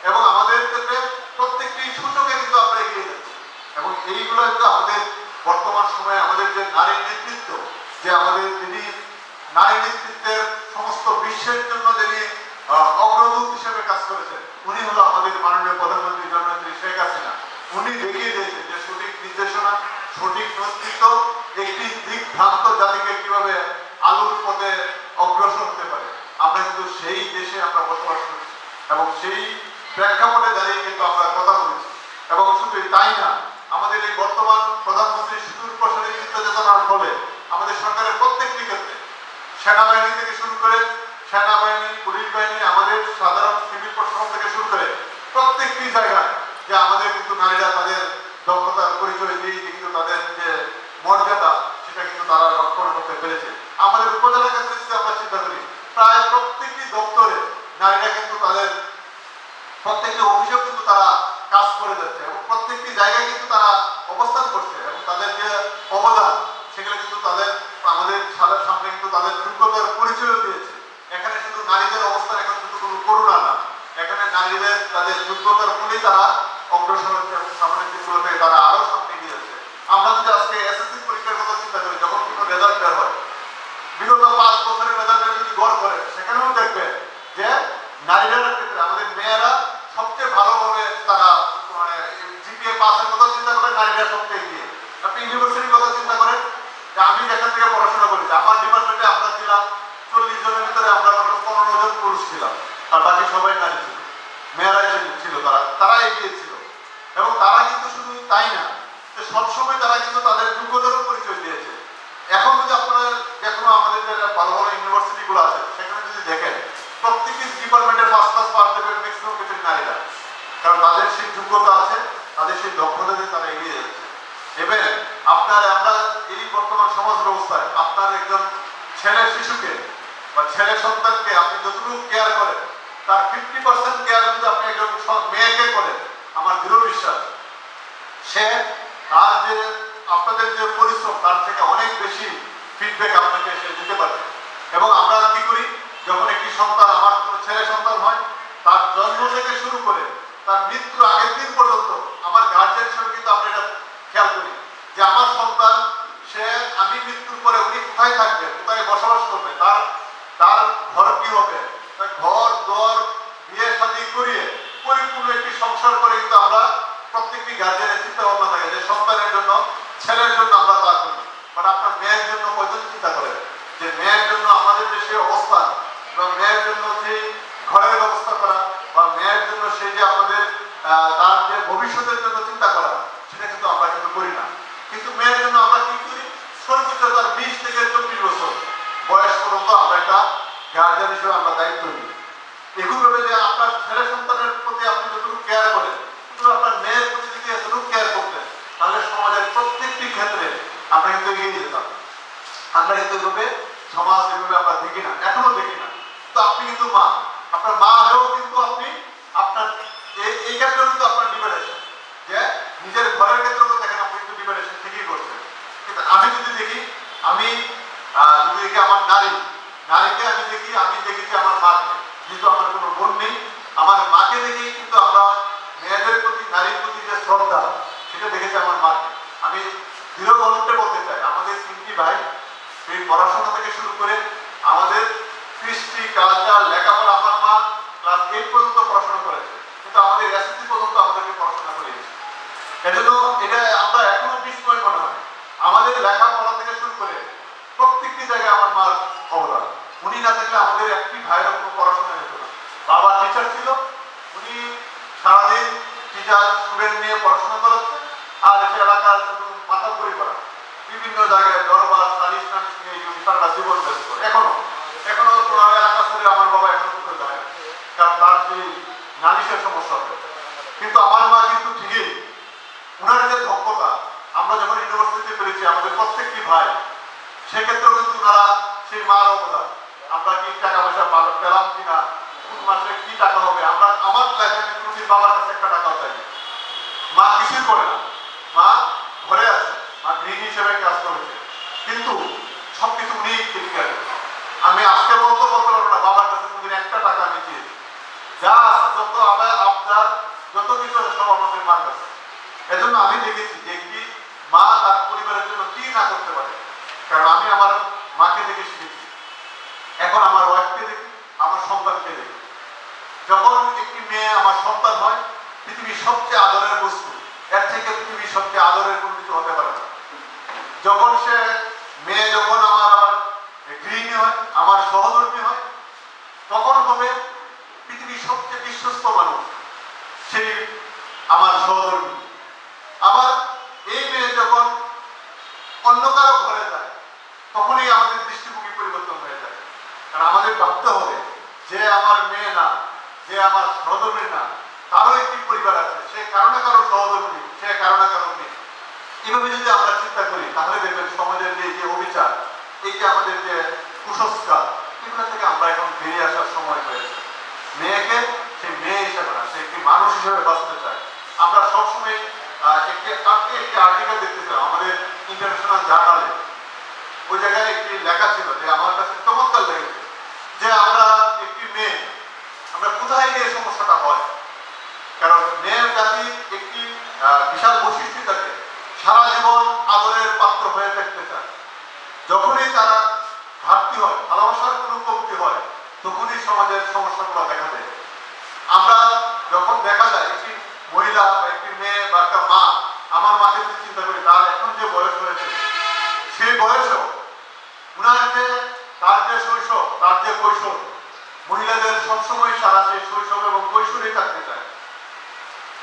এবং আমাদের ক্ষেত্রে প্রত্যেকটি সূচকে কিন্তু আমরা এগিয়ে যাচ্ছি এবং এইগুলো কিন্তু আমাদের বর্তমান সময়ে আমাদের যে নারী নেতৃত্ব যে আমাদের যিনি নারী নেতৃত্বের সমস্ত বিশ্বের জন্য যিনি অগ্রদূত হিসেবে কাজ করেছেন উনি হলো আমাদের মাননীয় প্রধানমন্ত্রী জননেত্রী শেখ হাসিনা। উনি দেখিয়ে দিয়েছেন যে সঠিক নির্দেশনা সঠিক নেতৃত্ব একটি দিক ভ্রান্ত জাতিকে কিভাবে আলোর পথে অগ্রসর হতে পারে। আমরা কিন্তু সেই দেশে আমরা বসবাস করছি এবং সেই প্রেক্ষাপটে দাঁড়িয়ে কিন্তু আমরা কথা বলেছি এবং শুধু তাই না আমাদের এই বর্তমান প্রধানমন্ত্রী সুদূর প্রসারী চিন্তা চেতনার ফলে আমাদের সরকারের প্রত্যেকটি ক্ষেত্রে সেনাবাহিনী থেকে শুরু করে সেনাবাহিনী পুলিশ বাহিনী আমাদের সাধারণ সিভিল প্রশাসন থেকে শুরু করে প্রত্যেকটি জায়গায় যে আমাদের কিন্তু নারীরা তাদের দক্ষতার পরিচয় দিয়ে কিন্তু তাদের যে মর্যাদা সেটা কিন্তু তারা রক্ষণ করতে পেরেছে। আমাদের উপজেলা ক্ষেত্রে যদি আমরা চিন্তা করি প্রায় প্রত্যেকটি দপ্তরে নারীরা কিন্তু তাদের প্রত্যেকটি অফিসেও কিন্তু তারা কাজ করে যাচ্ছে এবং প্রত্যেকটি জায়গায় কিন্তু তারা অবস্থান করছে এবং তাদের যে অবদান সেগুলো কিন্তু তাদের আমাদের সামনে কিন্তু তাদের যোগ্যতার পরিচয় দিয়েছে। এখানে শুধু নারীদের অবস্থান এখন কিন্তু কোনো করুণা না, এখানে নারীদের তাদের যোগ্যতার ফলেই তারা অগ্রসর হচ্ছে এবং সামনের দিকগুলোতে তারা আরো সামনে এগিয়ে যাচ্ছে। আমরা যদি আজকে এসএসসি পরীক্ষার কথা চিন্তা করি যখন কোনো রেজাল্ট বের হয় বিগত 5 বছরের রেজাল্টের যদি গড় করে সেখানেও দেখবেন যে নারীদের ক্ষেত্রে আমাদের মেয়েরা সবচেয়ে ভালোভাবে তারা জিপিএ পাসের কথা চিন্তা করেন নারীরা সবচেয়ে এগিয়ে। আপনি ইউনিভার্সিটির কথা চিন্তা করেন যে আমি যেখান থেকে পড়াশোনা করেছি আমার ডিপার্টমেন্টে আমরা ছিলাম 40 জনের ভিতরে আমরা 15 জন পুরুষ ছিলাম আর বাকি সবাই নারী ছিল, মেয়েরাই ছিল, তারা এগিয়ে ছিল এবং তারা কিন্তু শুধু তাই না সবসময় তারা কিন্তু তাদের যোগ্যতারও পরিচয় দিয়েছে এখন যদি আপনারা এখনো আমাদের যে ভালো ভালো ইউনিভার্সিটিগুলো আছে সেখানে যদি দেখেন প্রত্যেকটি ডিপার্টমেন্টের ফার্স্ট ক্লাস পার দেবেন ম্যাক্সিমাম ক্ষেত্রে নারীরা, কারণ তাদের সেই যোগ্যতা আছে, তাদের সেই দক্ষতা দিয়ে তারা এগিয়ে যাচ্ছে। এবার আমরা এই বর্তমান সমাজ ব্যবস্থায় আপনার একজন ছেলে শিশুকে বা ছেলে সন্তানকে আপনি যতটুকু কেয়ার করেন তার 50% কেয়ার যদি আপনি একজন মেয়েকে করেন, আমার দৃঢ় বিশ্বাস সে তার যে আপনাদের যে পরিশ্রম তার থেকে অনেক বেশি ফিডব্যাক আপনাকে সে দিতে পারবে। এবং আমরা কি করি, যখন একটি সন্তান, আমার কোনো ছেলে সন্তান হয়, তার জন্ম থেকে শুরু করে তার মৃত্যুর আগের দিন পর্যন্ত আমার গার্জিয়ান হিসেবে কিন্তু আমরা এটা খেয়াল করি যে আমার সন্তান সে আমি মৃত্যুর পরে উনি কোথায় থাকবে, কোথায় বসবাস করবে, তার ঘর কি হবে, তার ঘর দর বিয়ে শাদী করিয়ে পরিপূর্ণ একটি সংসার করে কিন্তু আমরা প্রত্যেকটি গার্জিয়ানের চিন্তা ভাবনা থাকে যে সন্তানের জন্য ছেলের জন্য আমরা তা করি। বাট আপনার মেয়ের জন্য কয়জন চিন্তা করেন যে মেয়ের জন্য আমাদের যে সেই অবস্থান বা মেয়ের জন্য সেই ঘরের ব্যবস্থা করা বা মেয়ের জন্য সেই যে আমাদের তার যে ভবিষ্যতের জন্য চিন্তা করা, সেটা কিন্তু আমরা কিন্তু করি না। কিন্তু মেয়ের জন্য আমরা কি করি, সর্বোচ্চ তার 20 থেকে 24 বছর বয়স পর্যন্ত আমরা একটা গার্জিয়ান হিসেবে আমরা দায়িত্ব নিই। এগুলোভাবে যে আপনার ছেলে সন্তানের প্রতি আপনি যতটুকু কেয়ার করেন, কিন্তু আপনার মেয়ের প্রতি যদি এতটুকু কেয়ার করতেন, তাহলে সমাজের প্রত্যেকটি ক্ষেত্রে আমরা কিন্তু এগিয়ে যেতাম। আমরা কিন্তু এভাবে সমাজ এভাবে আমরা দেখি না, এখনো দেখি না। তো আপনি কিন্তু মা, আপনার মা হয়েও কিন্তু আপনি আপনার এই ক্ষেত্রেও কিন্তু আপনার ডিপেন্ডেশন, যে নিজের ঘরের ক্ষেত্রেও দেখেন আপনি কিন্তু ডিপেন্ডেশন ঠিকই করছেন। কিন্তু আমি যদি দেখি আমার নারীকে আমি দেখি যে আমার মাকে, যেহেতু আমার কোনো বোন নেই, আমার মাকে দেখি কিন্তু আমরা মেয়েদের প্রতি, নারীর প্রতি যে শ্রদ্ধা সেটা দেখেছি আমার মাকে। আমি দৃঢ় কণ্ঠে বলতে চাই, আমাদের 3টি ভাই সেই পড়াশোনা থেকে শুরু করে আমাদের কৃষ্টি কালচার লেখাপড়া, আমার মা ক্লাস 8 পর্যন্ত পড়াশোনা করেছে, কিন্তু আমাদের এসএসসি পর্যন্ত আমাদেরকে পড়াশোনা করিয়েছে। এজন্য এটা আমরা এখনো বিস্ময় মনে হয়, আমাদের লেখাপড়া থেকে শুরু করে প্রত্যেকটি জায়গায় আমার মার অবদান। উনি না থাকলে আমাদের একটি ভাইয়ের কোনো পড়াশোনা হতো না। বাবা টিচার ছিল, উনি সারাদিন টিচার স্টুডেন্ট নিয়ে পড়াশোনা করাচ্ছে, আর সে এলাকার শুধু মাথা পরি করা, বিভিন্ন জায়গায় দরবার সালিশ টালিশ নিয়ে উনি সারাটা জীবন ব্যস্ত। এখনো এলাকা ছেড়ে আমার বাবা এখনো করতে যায়, কারণ তার সেই নালিশের সমস্যা হবে। কিন্তু আমার মা কিন্তু ঠিকই ওনার যে দক্ষতা, আমরা যখন ইউনিভার্সিটিতে পেরেছি আমাদের প্রত্যেকটি ভাই, সেক্ষেত্রেও কিন্তু ওনারা সেই মার অবদান, আমরা কি টাকা পয়সা পেলাম কিনা, কোন মাসে কি টাকা হবে, আমার লাইফে কোনোদিন বাবার কাছে একটা টাকাও চাইনি। মা কিছুই করে না, মা ঘরে আছে, মা গৃহিণী হিসেবে কাজ করেছে, কিন্তু সবকিছু উনি ঠিক আছে। আমি আজকে বলতে পারবো না বাবার কাছে কোনদিন একটা টাকা আমি চেয়েছি, যা আছে যত আপনার যত কিছু আছে সব আমাদের মার কাছে। এজন্য আমি দেখেছি যে একটি মা তার পরিবারের জন্য কি না করতে পারে, কারণ আমি আমার মাকে দেখে শিখেছি, এখন আমার ওয়াইফকে দেখি, আমার সন্তানকে দেখি। যখন একটি মেয়ে আমার সন্তান হয়, পৃথিবীর সবচেয়ে আদরের বস্তু, এর থেকে পৃথিবীর সবচেয়ে আদরের কোনো কিছু হতে পারে না। যখন সে মেয়ে যখন আমার গৃহিণী হয়, আমার সহধর্মী হয়, তখন হবে পৃথিবীর সবচেয়ে বিশ্বস্ত মানুষ সেই আমার সহধর্মী। আবার এই মেয়ে যখন অন্য কারো ঘরে যায়, তখনই আমাদের দৃষ্টিভঙ্গি পরিবর্তন হয়ে যায়। কারণ আমাদের ভাবতে হবে যে আমার মেয়ে না, যে আমার সহধর্মী না, তারও একটি পরিবার আছে, সে কারো না কারো সহধর্মী, সে কারো না কারো মেয়ে। এভাবে যদি আমরা চিন্তা করি, তাহলে দেখবেন সমাজের যে অবিচার, এই যে আমাদের যে কুসংস্কার, এগুলো থেকে আমরা এখন বেরিয়ে আসার সময় হয়েছে। মেয়েকে সেই মেয়ে হিসেবে না, সে একটি মানুষ হিসেবে বাঁচতে চায়। আমরা সবসময় একটি আর্টিকেল দেখতেছিলাম আমাদের ইন্টারন্যাশনাল জার্নালে, ওই জায়গায় একটি লেখা ছিল যে আমার কাছে চমৎকার লেগেছে, যে আমরা একটি মেয়ে, আমরা কোথায় গিয়ে সমস্যাটা হয়। কারণ মেয়ের জাতি একটি বিশাল বৈশিষ্ট্য থাকে, সারা জীবন আদরের পাত্র হয়ে থাকতে চায়। যখনই তারা ঘাটতি হয়, ভালোবাসার কোনো কমতি হয়, তখনই সমাজের সমস্যাগুলো দেখা দেয়। আমরা যখন দেখা যায় একটি মহিলা বা একটি মেয়ে বা একটা মা, আমার মাকে যদি চিন্তা করি, তার এখন যে বয়স হয়েছে, সেই বয়সেও তার যে শৈশব, তার যে কৈশোর, মহিলাদের সবসময় সারা সেই শৈশব এবং কৈশোরেই থাকতে চায়।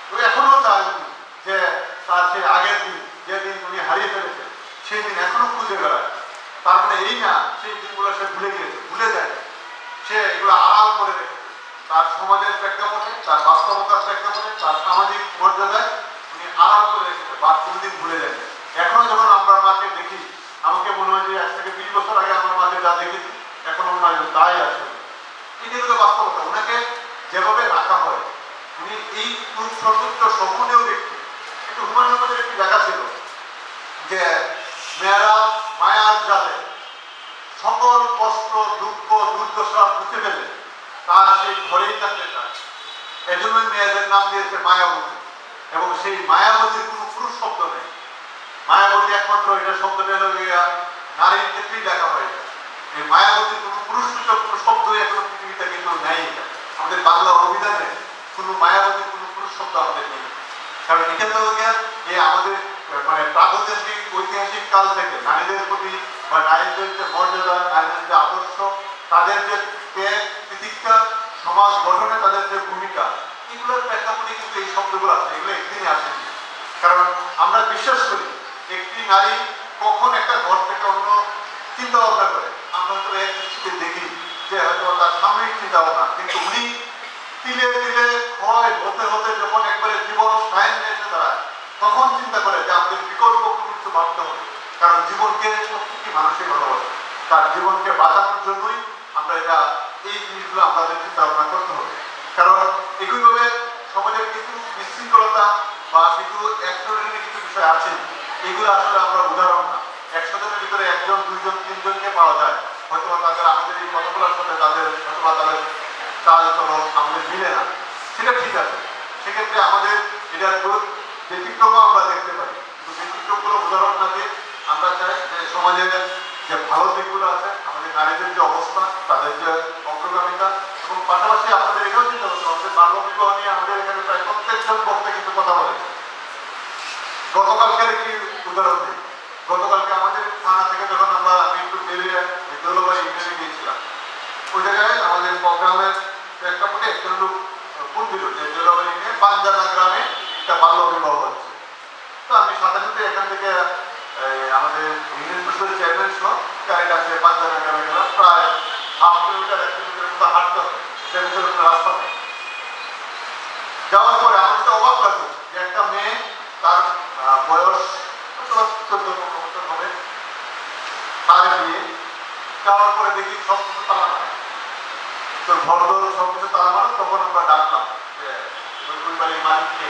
তো এখনো চায় যে তার সেই আগের দিন, যেদিন উনি হারিয়ে ফেলেছে, সেই দিন এখনো খুঁজে বেড়ায়। এই না সেই দিনগুলো সে ভুলে গিয়েছে, ভুলে যায়, সে এগুলো আড়াল করে রেখেছে তার সমাজের প্রেক্ষাপটে, তার বাস্তবতার প্রেক্ষাপটে, তার সামাজিক মর্যাদায় উনি আড়াল করে রেখেছে বা কোনদিন ভুলে যায়। এখনো যখন আমরা মাকে দেখি আমাকে মনে হয় যে আজ থেকে 20 বছর আগে আমার মাকে যা দেখেছি এখনো মনে হয় তাই আছে। এটি হলো বাস্তবতা। ওনাকে যেভাবে রাখা হয়, উনি এই সর্বোচ্চ সম্মানীয় ব্যক্তি। কিন্তু হুমায়ুন আহমেদের একটি জায়গা ছিল যে মেয়েরা মায়ার জালে সকল কষ্ট দুঃখ দুর্দশা বুঝতে পেলে তার সেই ঘরেই থাকতে চায়। এজন্যই মেয়েদের নাম দিয়েছে মায়াবতী। এবং সেই মায়াবতীর কোনো পুরুষ শব্দ নেই। মায়াবতী একমাত্র এটা শব্দটা হলো নারীর ক্ষেত্রেই দেখা হয়। এই মায়াবতীর কোনো পুরুষসূচক কোনো শব্দই এখনো পৃথিবীতে কিন্তু নেই। আমাদের বাংলা অভিধানে কোনো মায়াবতীর কোনো পুরুষ শব্দ আমাদের নেই। কারণ এটা তো এই আমাদের মানে প্রাগৈতিহাসিক ঐতিহাসিক কাল থেকে নারীদের প্রতি বা নারীদের যে মর্যাদা, নারীদের যে আদর্শ, তাদের যে ত্যাগ তিতিক্ষা, সমাজ গঠনে তাদের যে ভূমিকা, এগুলোর প্রেক্ষাপটে কিন্তু এই শব্দগুলো আছে। এগুলো একদিনে আসেনি। কারণ আমরা বিশ্বাস করি একটি নারী কখন একটা ঘর থেকে অন্য চিন্তা ভাবনা করে আমরা তো এক দৃষ্টিতে দেখি যে হয়তো তার সাময়িক চিন্তা ভাবনা, কিন্তু উনি তিলে তিলে ক্ষয় হতে হতে যখন একবারে জীবন সায়নে এসে দাঁড়ায় তখন চিন্তা করে যে আমাদের বিকল্প কোনো কিছু ভাবতে হবে। কারণ জীবনকে প্রত্যেকটি মানুষই ভালোবাসে, তার জীবনকে বাঁচানোর জন্যই আমরা এটা এই জিনিসগুলো আমাদের চিন্তা ভাবনা করতে হবে। কারণ একইভাবে সমাজের কিছু বিশৃঙ্খলতা বা কিছু এক্সট্রাঅর্ডিনারি কিছু বিষয় আছে, এগুলো আসলে আমরা উদাহরণ না। 100 জনের ভিতরে 1 জন 2 জন 3 জনকে পাওয়া যায় হয়তো তাদের আমাদের এই কথাগুলোর সাথে তাদের অথবা তাদের চাল চলন আমাদের মিলে না, সেটা ঠিক আছে। সেক্ষেত্রে আমাদের এটা ব্যতিক্রমও আমরা দেখতে পাই। কিন্তু ব্যতিক্রমগুলো উদাহরণ না দিয়ে আমরা চাই যে সমাজের যে ভালো দিকগুলো আছে, আমাদের নারীদের যে অবস্থা, তাদের যে অগ্রগামিতা, এবং পাশাপাশি আপনাদের এটাও চিন্তা করতে হবে বাল্য বিবাহ নিয়ে আমাদের এখানে প্রায় প্রত্যেকজন বক্তা কিন্তু কথা বলেছে। গতকালকের একটি উদাহরণ দিই। গতকালকে আমাদের থানা থেকে যখন আমরা একটু বেরিয়ে দৌলবাড়ি ইউনিয়নে গিয়েছিলাম, ওই জায়গায় আমাদের প্রোগ্রামের প্রেক্ষাপটে একজন লোক ফোন দিল যে দৌলবাড়ি ইউনিয়নে পাঞ্জানা গ্রামে একটা বাল্য বিবাহ হচ্ছে। তো আমি সাথে সাথে এখান থেকে আমাদের ইউনিয়ন পরিষদের চেয়ারম্যান সহ গাড়িটা আসলে পাঞ্জানা গ্রামে গেলাম। প্রায় 1/2 কিলোমিটার 1 কিলোমিটার মতো হাঁটতে হবে, সে ভিতরে কোনো রাস্তা নেই। যাওয়ার পরে আমার তো অবাক লাগলো যে একটা মেয়ে, তার বয়স 14-15 বছর হবে, তার বিয়ে। যাওয়ার পরে দেখি সব কিছু তালা মারা, তোর ঘর দর সব কিছু তালা মারা। তখন আমরা ডাকলাম যে ওই বাড়ির মালিককে,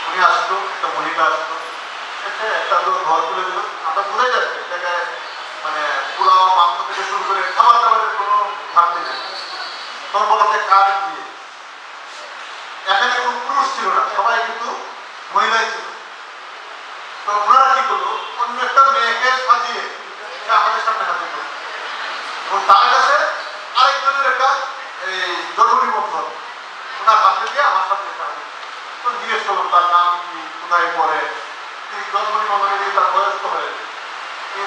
উনি আসতো, একটা মহিলা আসতো, একটা তো ঘর তুলে দিল। আমরা বোঝাই যাচ্ছে জায়গায় মানে পোলাও মাংস থেকে শুরু করে খাবার দাবারের কোনো ঘাটতি নেই। তখন বলা যায় কার বিয়ে। এখানে কোনো পুরুষ ছিল না, সবাই কিন্তু মহিলাই ছিল। তো ওনারা কি করলো, অন্য একটা মেয়েকে সাজিয়ে আমাদের সামনে হাজির করলো এবং তার কাছে আরেকজনের একটা এই জরুরি নিবন্ধন ওনার হাতে দিয়ে আমার সাথে তো জিজ্ঞেস করলাম তার নাম কি, কোথায় পড়ে। জন্ম নিবন্ধনে দিয়ে তার বয়স তো হয়েছে,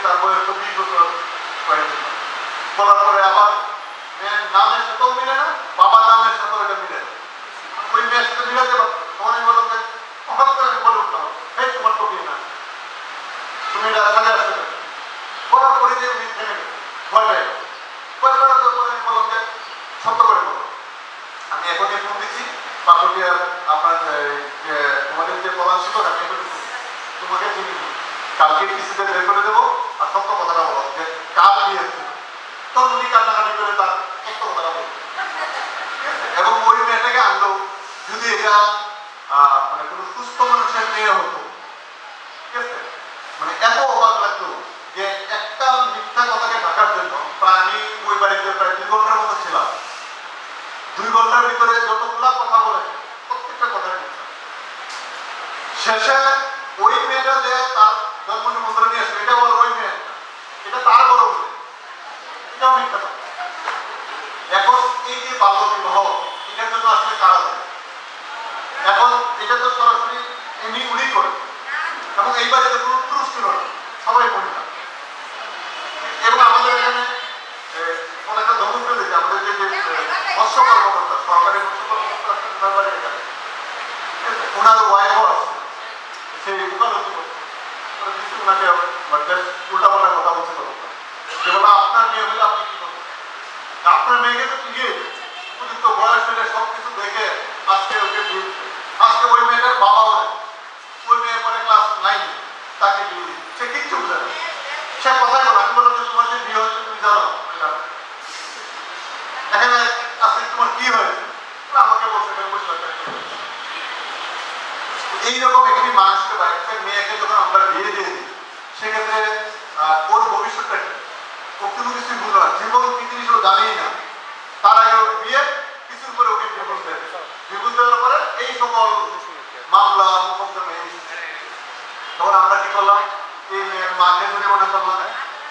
তার বয়স তো 20 বছর হয়েছে। বলার পরে আবার মেয়ের নামের সাথেও মিলে না, বাবার নামের সাথেও এটা মিলে না। ওই মেয়ের সাথে মিলাতে পারতো। তখন আমি বললাম যে হঠাৎ করে আমি বলে উঠলাম, এই তোমার তো বিয়ে না, তুমি এটা সাজা আসতে পারো। বলার পরে যে উনি থেমে গেল, ভয় পেয়ে গেল। ভয় পেয়ে আমি বললাম যে সত্য করে বলো। আমি এখনই ফোন দিচ্ছি পাকুড়িয়ার আপনার যে তোমাদের যে প্রধান শিক্ষক, আমি এখনই তোমাকে চিনি, কালকে কিস্তিতে বের করে দেবো আর সত্য কথাটা বলো যে কার বিয়ে হচ্ছে। তখন উনি কান্নাকাটি করে তার সত্য কথাটা বলল এবং ওই মেয়েটাকে আনলো। যদি এটা মানে কোনো সুস্থ মানুষের মেয়ে হতো, ঠিক আছে, মানে এত অবাক লাগতো যে একটা মিথ্যা কথাকে ঢাকার জন্য প্রায় আমি ওই বাড়িতে প্রায় 2 ঘন্টার মতো ছিলাম। 2 ঘন্টার ভিতরে যতগুলা কথা বলেছে প্রত্যেকটা কথা মিথ্যা। শেষে ওই মেয়েটা যে তার জন্ম নিমন্ত্রণ নিয়ে আসবে, এটা বলো ওই মেয়ে, এটা তার বড় বলে, এটাও মিথ্যা কথা। এখন এই যে বাল্য বিবাহ, এটার জন্য আসলে কারা দেয়? এখন এটা তো সরাসরি এমনি উনি করে এবং এই বাড়িতে কোনো পুরুষ ছিল না, সবাই মহিলা। এবং আমাদের এখানে কোন একটা ধমক দিয়েছে আমাদের যে মৎস্য কর্মকর্তা, সরকারি মৎস্য কর্মকর্তা আসছে তার বাড়ি এখানে, ওনার ওয়াইফও আসছে, সেই উকালতি করছে। ওনাকে উল্টাপাল্টা কথা বলছে, যে বলা ভবিষ্যৎটা কি, ও কিন্তু কিছুই বুঝলো না, জীবন কি জিনিস ও জানেই না। তার আগে ওর বিয়ে, কিছুর পরে ওকে ডিভোর্স দেয়, ডিভোর্স দেওয়ার পরে এই সকল মামলা মোকদ্দমা। তখন আমরা কি করলাম, এই মেয়ের মাকে জরিমানা করলাম,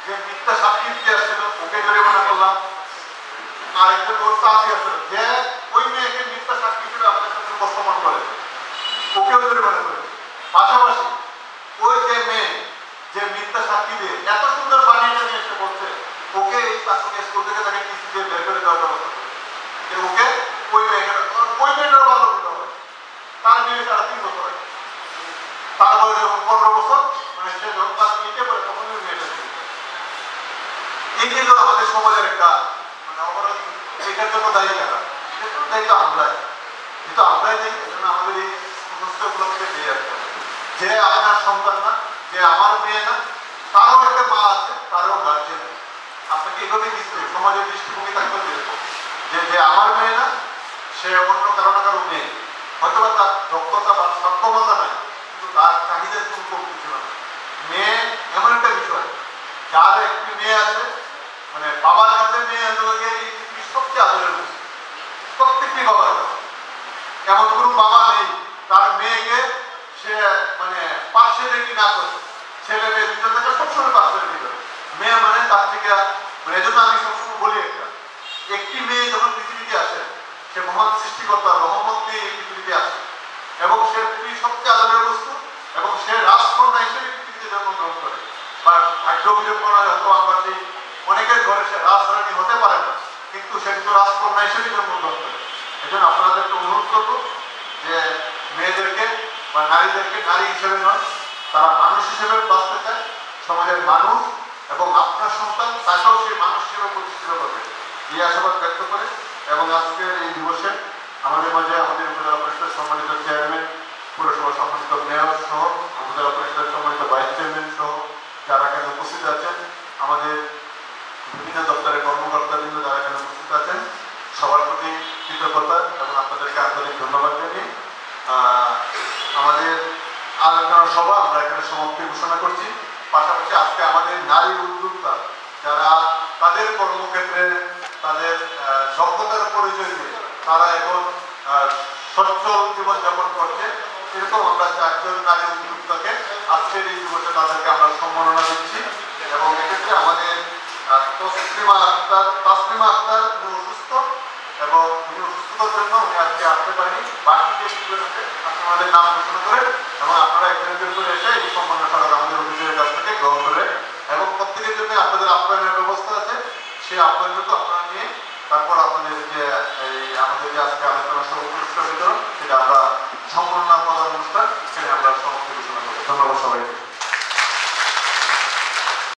যে মিথ্যা সাক্ষী দিতে আসছিল ওকে জরিমানা করলাম, আরেকজন ওর চাষি আসছিল যে ওই মেয়েকে মিথ্যা সাক্ষী হিসেবে আমাদের সাথে উপস্থাপন করে ওকেও জরিমানা করে। পাশাপাশি ওই যে মেয়ে যে মিথ্যা সাক্ষী দিয়ে এত সুন্দর বানিয়ে নিয়ে এসে বলছে, ওকে এই চাকরি স্কুল থেকে তাকে কিস্তি দিয়ে বের করে দেওয়ার ব্যবস্থা করে যে ওকে ওই মেয়েটার ভালো দিতে হবে। তার বিয়ে 3.5 বছর হয়, তার বয়স যখন 15 বছর, মানে সে যখন তার নিতে পারে তখন ওই মেয়েটা এই যে আমাদের সমাজের একটা মানে অবরোধ, এটার জন্য দায়ী কারা? এটার জন্য দায়ী তো আমরাই, যেহেতু আমরাই দিই এজন্য আমাদের এই সমস্যাগুলোকে দিয়ে আসতে হবে। যে আপনার সন্তান না, যে আমার মেয়ে না, তারও একটা মা আছে, তারও গার্জেন। আপনাকে এভাবে দিচ্ছে সমাজের দৃষ্টিভঙ্গি থাকবে যে যে আমার মেয়ে না, সে অন্য কারো না কারো মেয়ে, হয়তো বা তার দক্ষতা বা সক্ষমতা নাই, কিন্তু তার চাহিদা কোনো কমতি ছিল না। মেয়ে এমন একটা বিষয়, যার একটি মেয়ে আছে, মানে বাবার কাছে মেয়ে এই পৃথিবীর সবচেয়ে আদরের বস্তু, প্রত্যেকটি বাবার কাছে। এমন কোনো বাবা নেই তার মেয়েকে সে মানে পার্সিয়ালিটি না করে, ছেলে মেয়ে দুজন থেকে সবসময় পার্সিয়ালিটি করে। মেয়ে মানে তার থেকে মানে এজন্য আমি সবসময় বলি একটি মেয়ে যখন পৃথিবীতে আসে, সে মহান সৃষ্টিকর্তার রহমত দিয়ে এই পৃথিবীতে আসে এবং সে পৃথিবীর সবচেয়ে আদরের বস্তু এবং সে রাজকন্যা হিসেবে পৃথিবীতে জন্মগ্রহণ করে। বা ভাগ্য অভিযোগ করা হয়তো আমরা সেই অনেকের ঘরে সে রাজরানী হতে পারে না, কিন্তু সে কিন্তু রাজকন্যা হিসেবে জন্মগ্রহণ করে। এই জন্য আপনাদেরকে অনুরোধ করবো যে মেয়েদেরকে বা নারীদেরকে নারী হিসেবে নয়, তারা মানুষ হিসেবে বাঁচতে চায়, সমাজের মানুষ এবং আপনার সন্তান তাকেও সেই মানুষ হিসেবে প্রতিষ্ঠিত করবে, এই আশাবাদ ব্যক্ত করে। এবং আজকের এই দিবসে আমাদের মাঝে আমাদের উপজেলা পরিষদের সম্মানিত চেয়ারম্যান, পুরসভা সম্মানিত মেয়র সহ উপজেলা পরিষদের সম্মানিত ভাইস চেয়ারম্যান সহ যারা এখানে উপস্থিত আছেন, আমাদের বিভিন্ন দপ্তরের কর্মকর্তাবৃন্দ যারা এখানে উপস্থিত আছেন, সবার প্রতি কৃতজ্ঞতা এবং আপনাদেরকে আন্তরিক ধন্যবাদ জানিয়ে আমাদের আলোচনা সভা আমরা এখানে সমাপ্তি ঘোষণা করছি। পাশাপাশি আজকে আমাদের নারী উদ্যোক্তা যারা তাদের কর্মক্ষেত্রে তাদের দক্ষতার পরিচয় দিয়ে তারা এখন সচ্ছল জীবনযাপন করছে, এরকম আমরা 4 জন নারী উদ্যোক্তাকে আজকের এই দিবসে তাদেরকে আমরা সম্মাননা দিচ্ছি। এবং এক্ষেত্রে আমাদের তসলিমা আক্তার উনি অসুস্থ এবং উনি অসুস্থতার জন্য উনি আজকে আসতে পারেনি। বাকি যে আছে আপনি আমাদের নাম ঘোষণা করে এবং আপনারা একজন করে এসে এই সম্মাননা স্মারক আমাদের অফিসের কাছ থেকে গ্রহণ করে এবং প্রত্যেকের জন্য আপনাদের আপ্যায়নের ব্যবস্থা আছে, সেই আপ্যায়নটা আপনারা নিয়ে তারপর আপনাদের যে আমাদের যে আজকে আলোচনা সহ পুরস্কার বিতরণ, সেটা আমরা সম্মাননা প্রদান অনুষ্ঠান সেখানে আমরা সমাপ্তি ঘোষণা করব। ধন্যবাদ সবাইকে।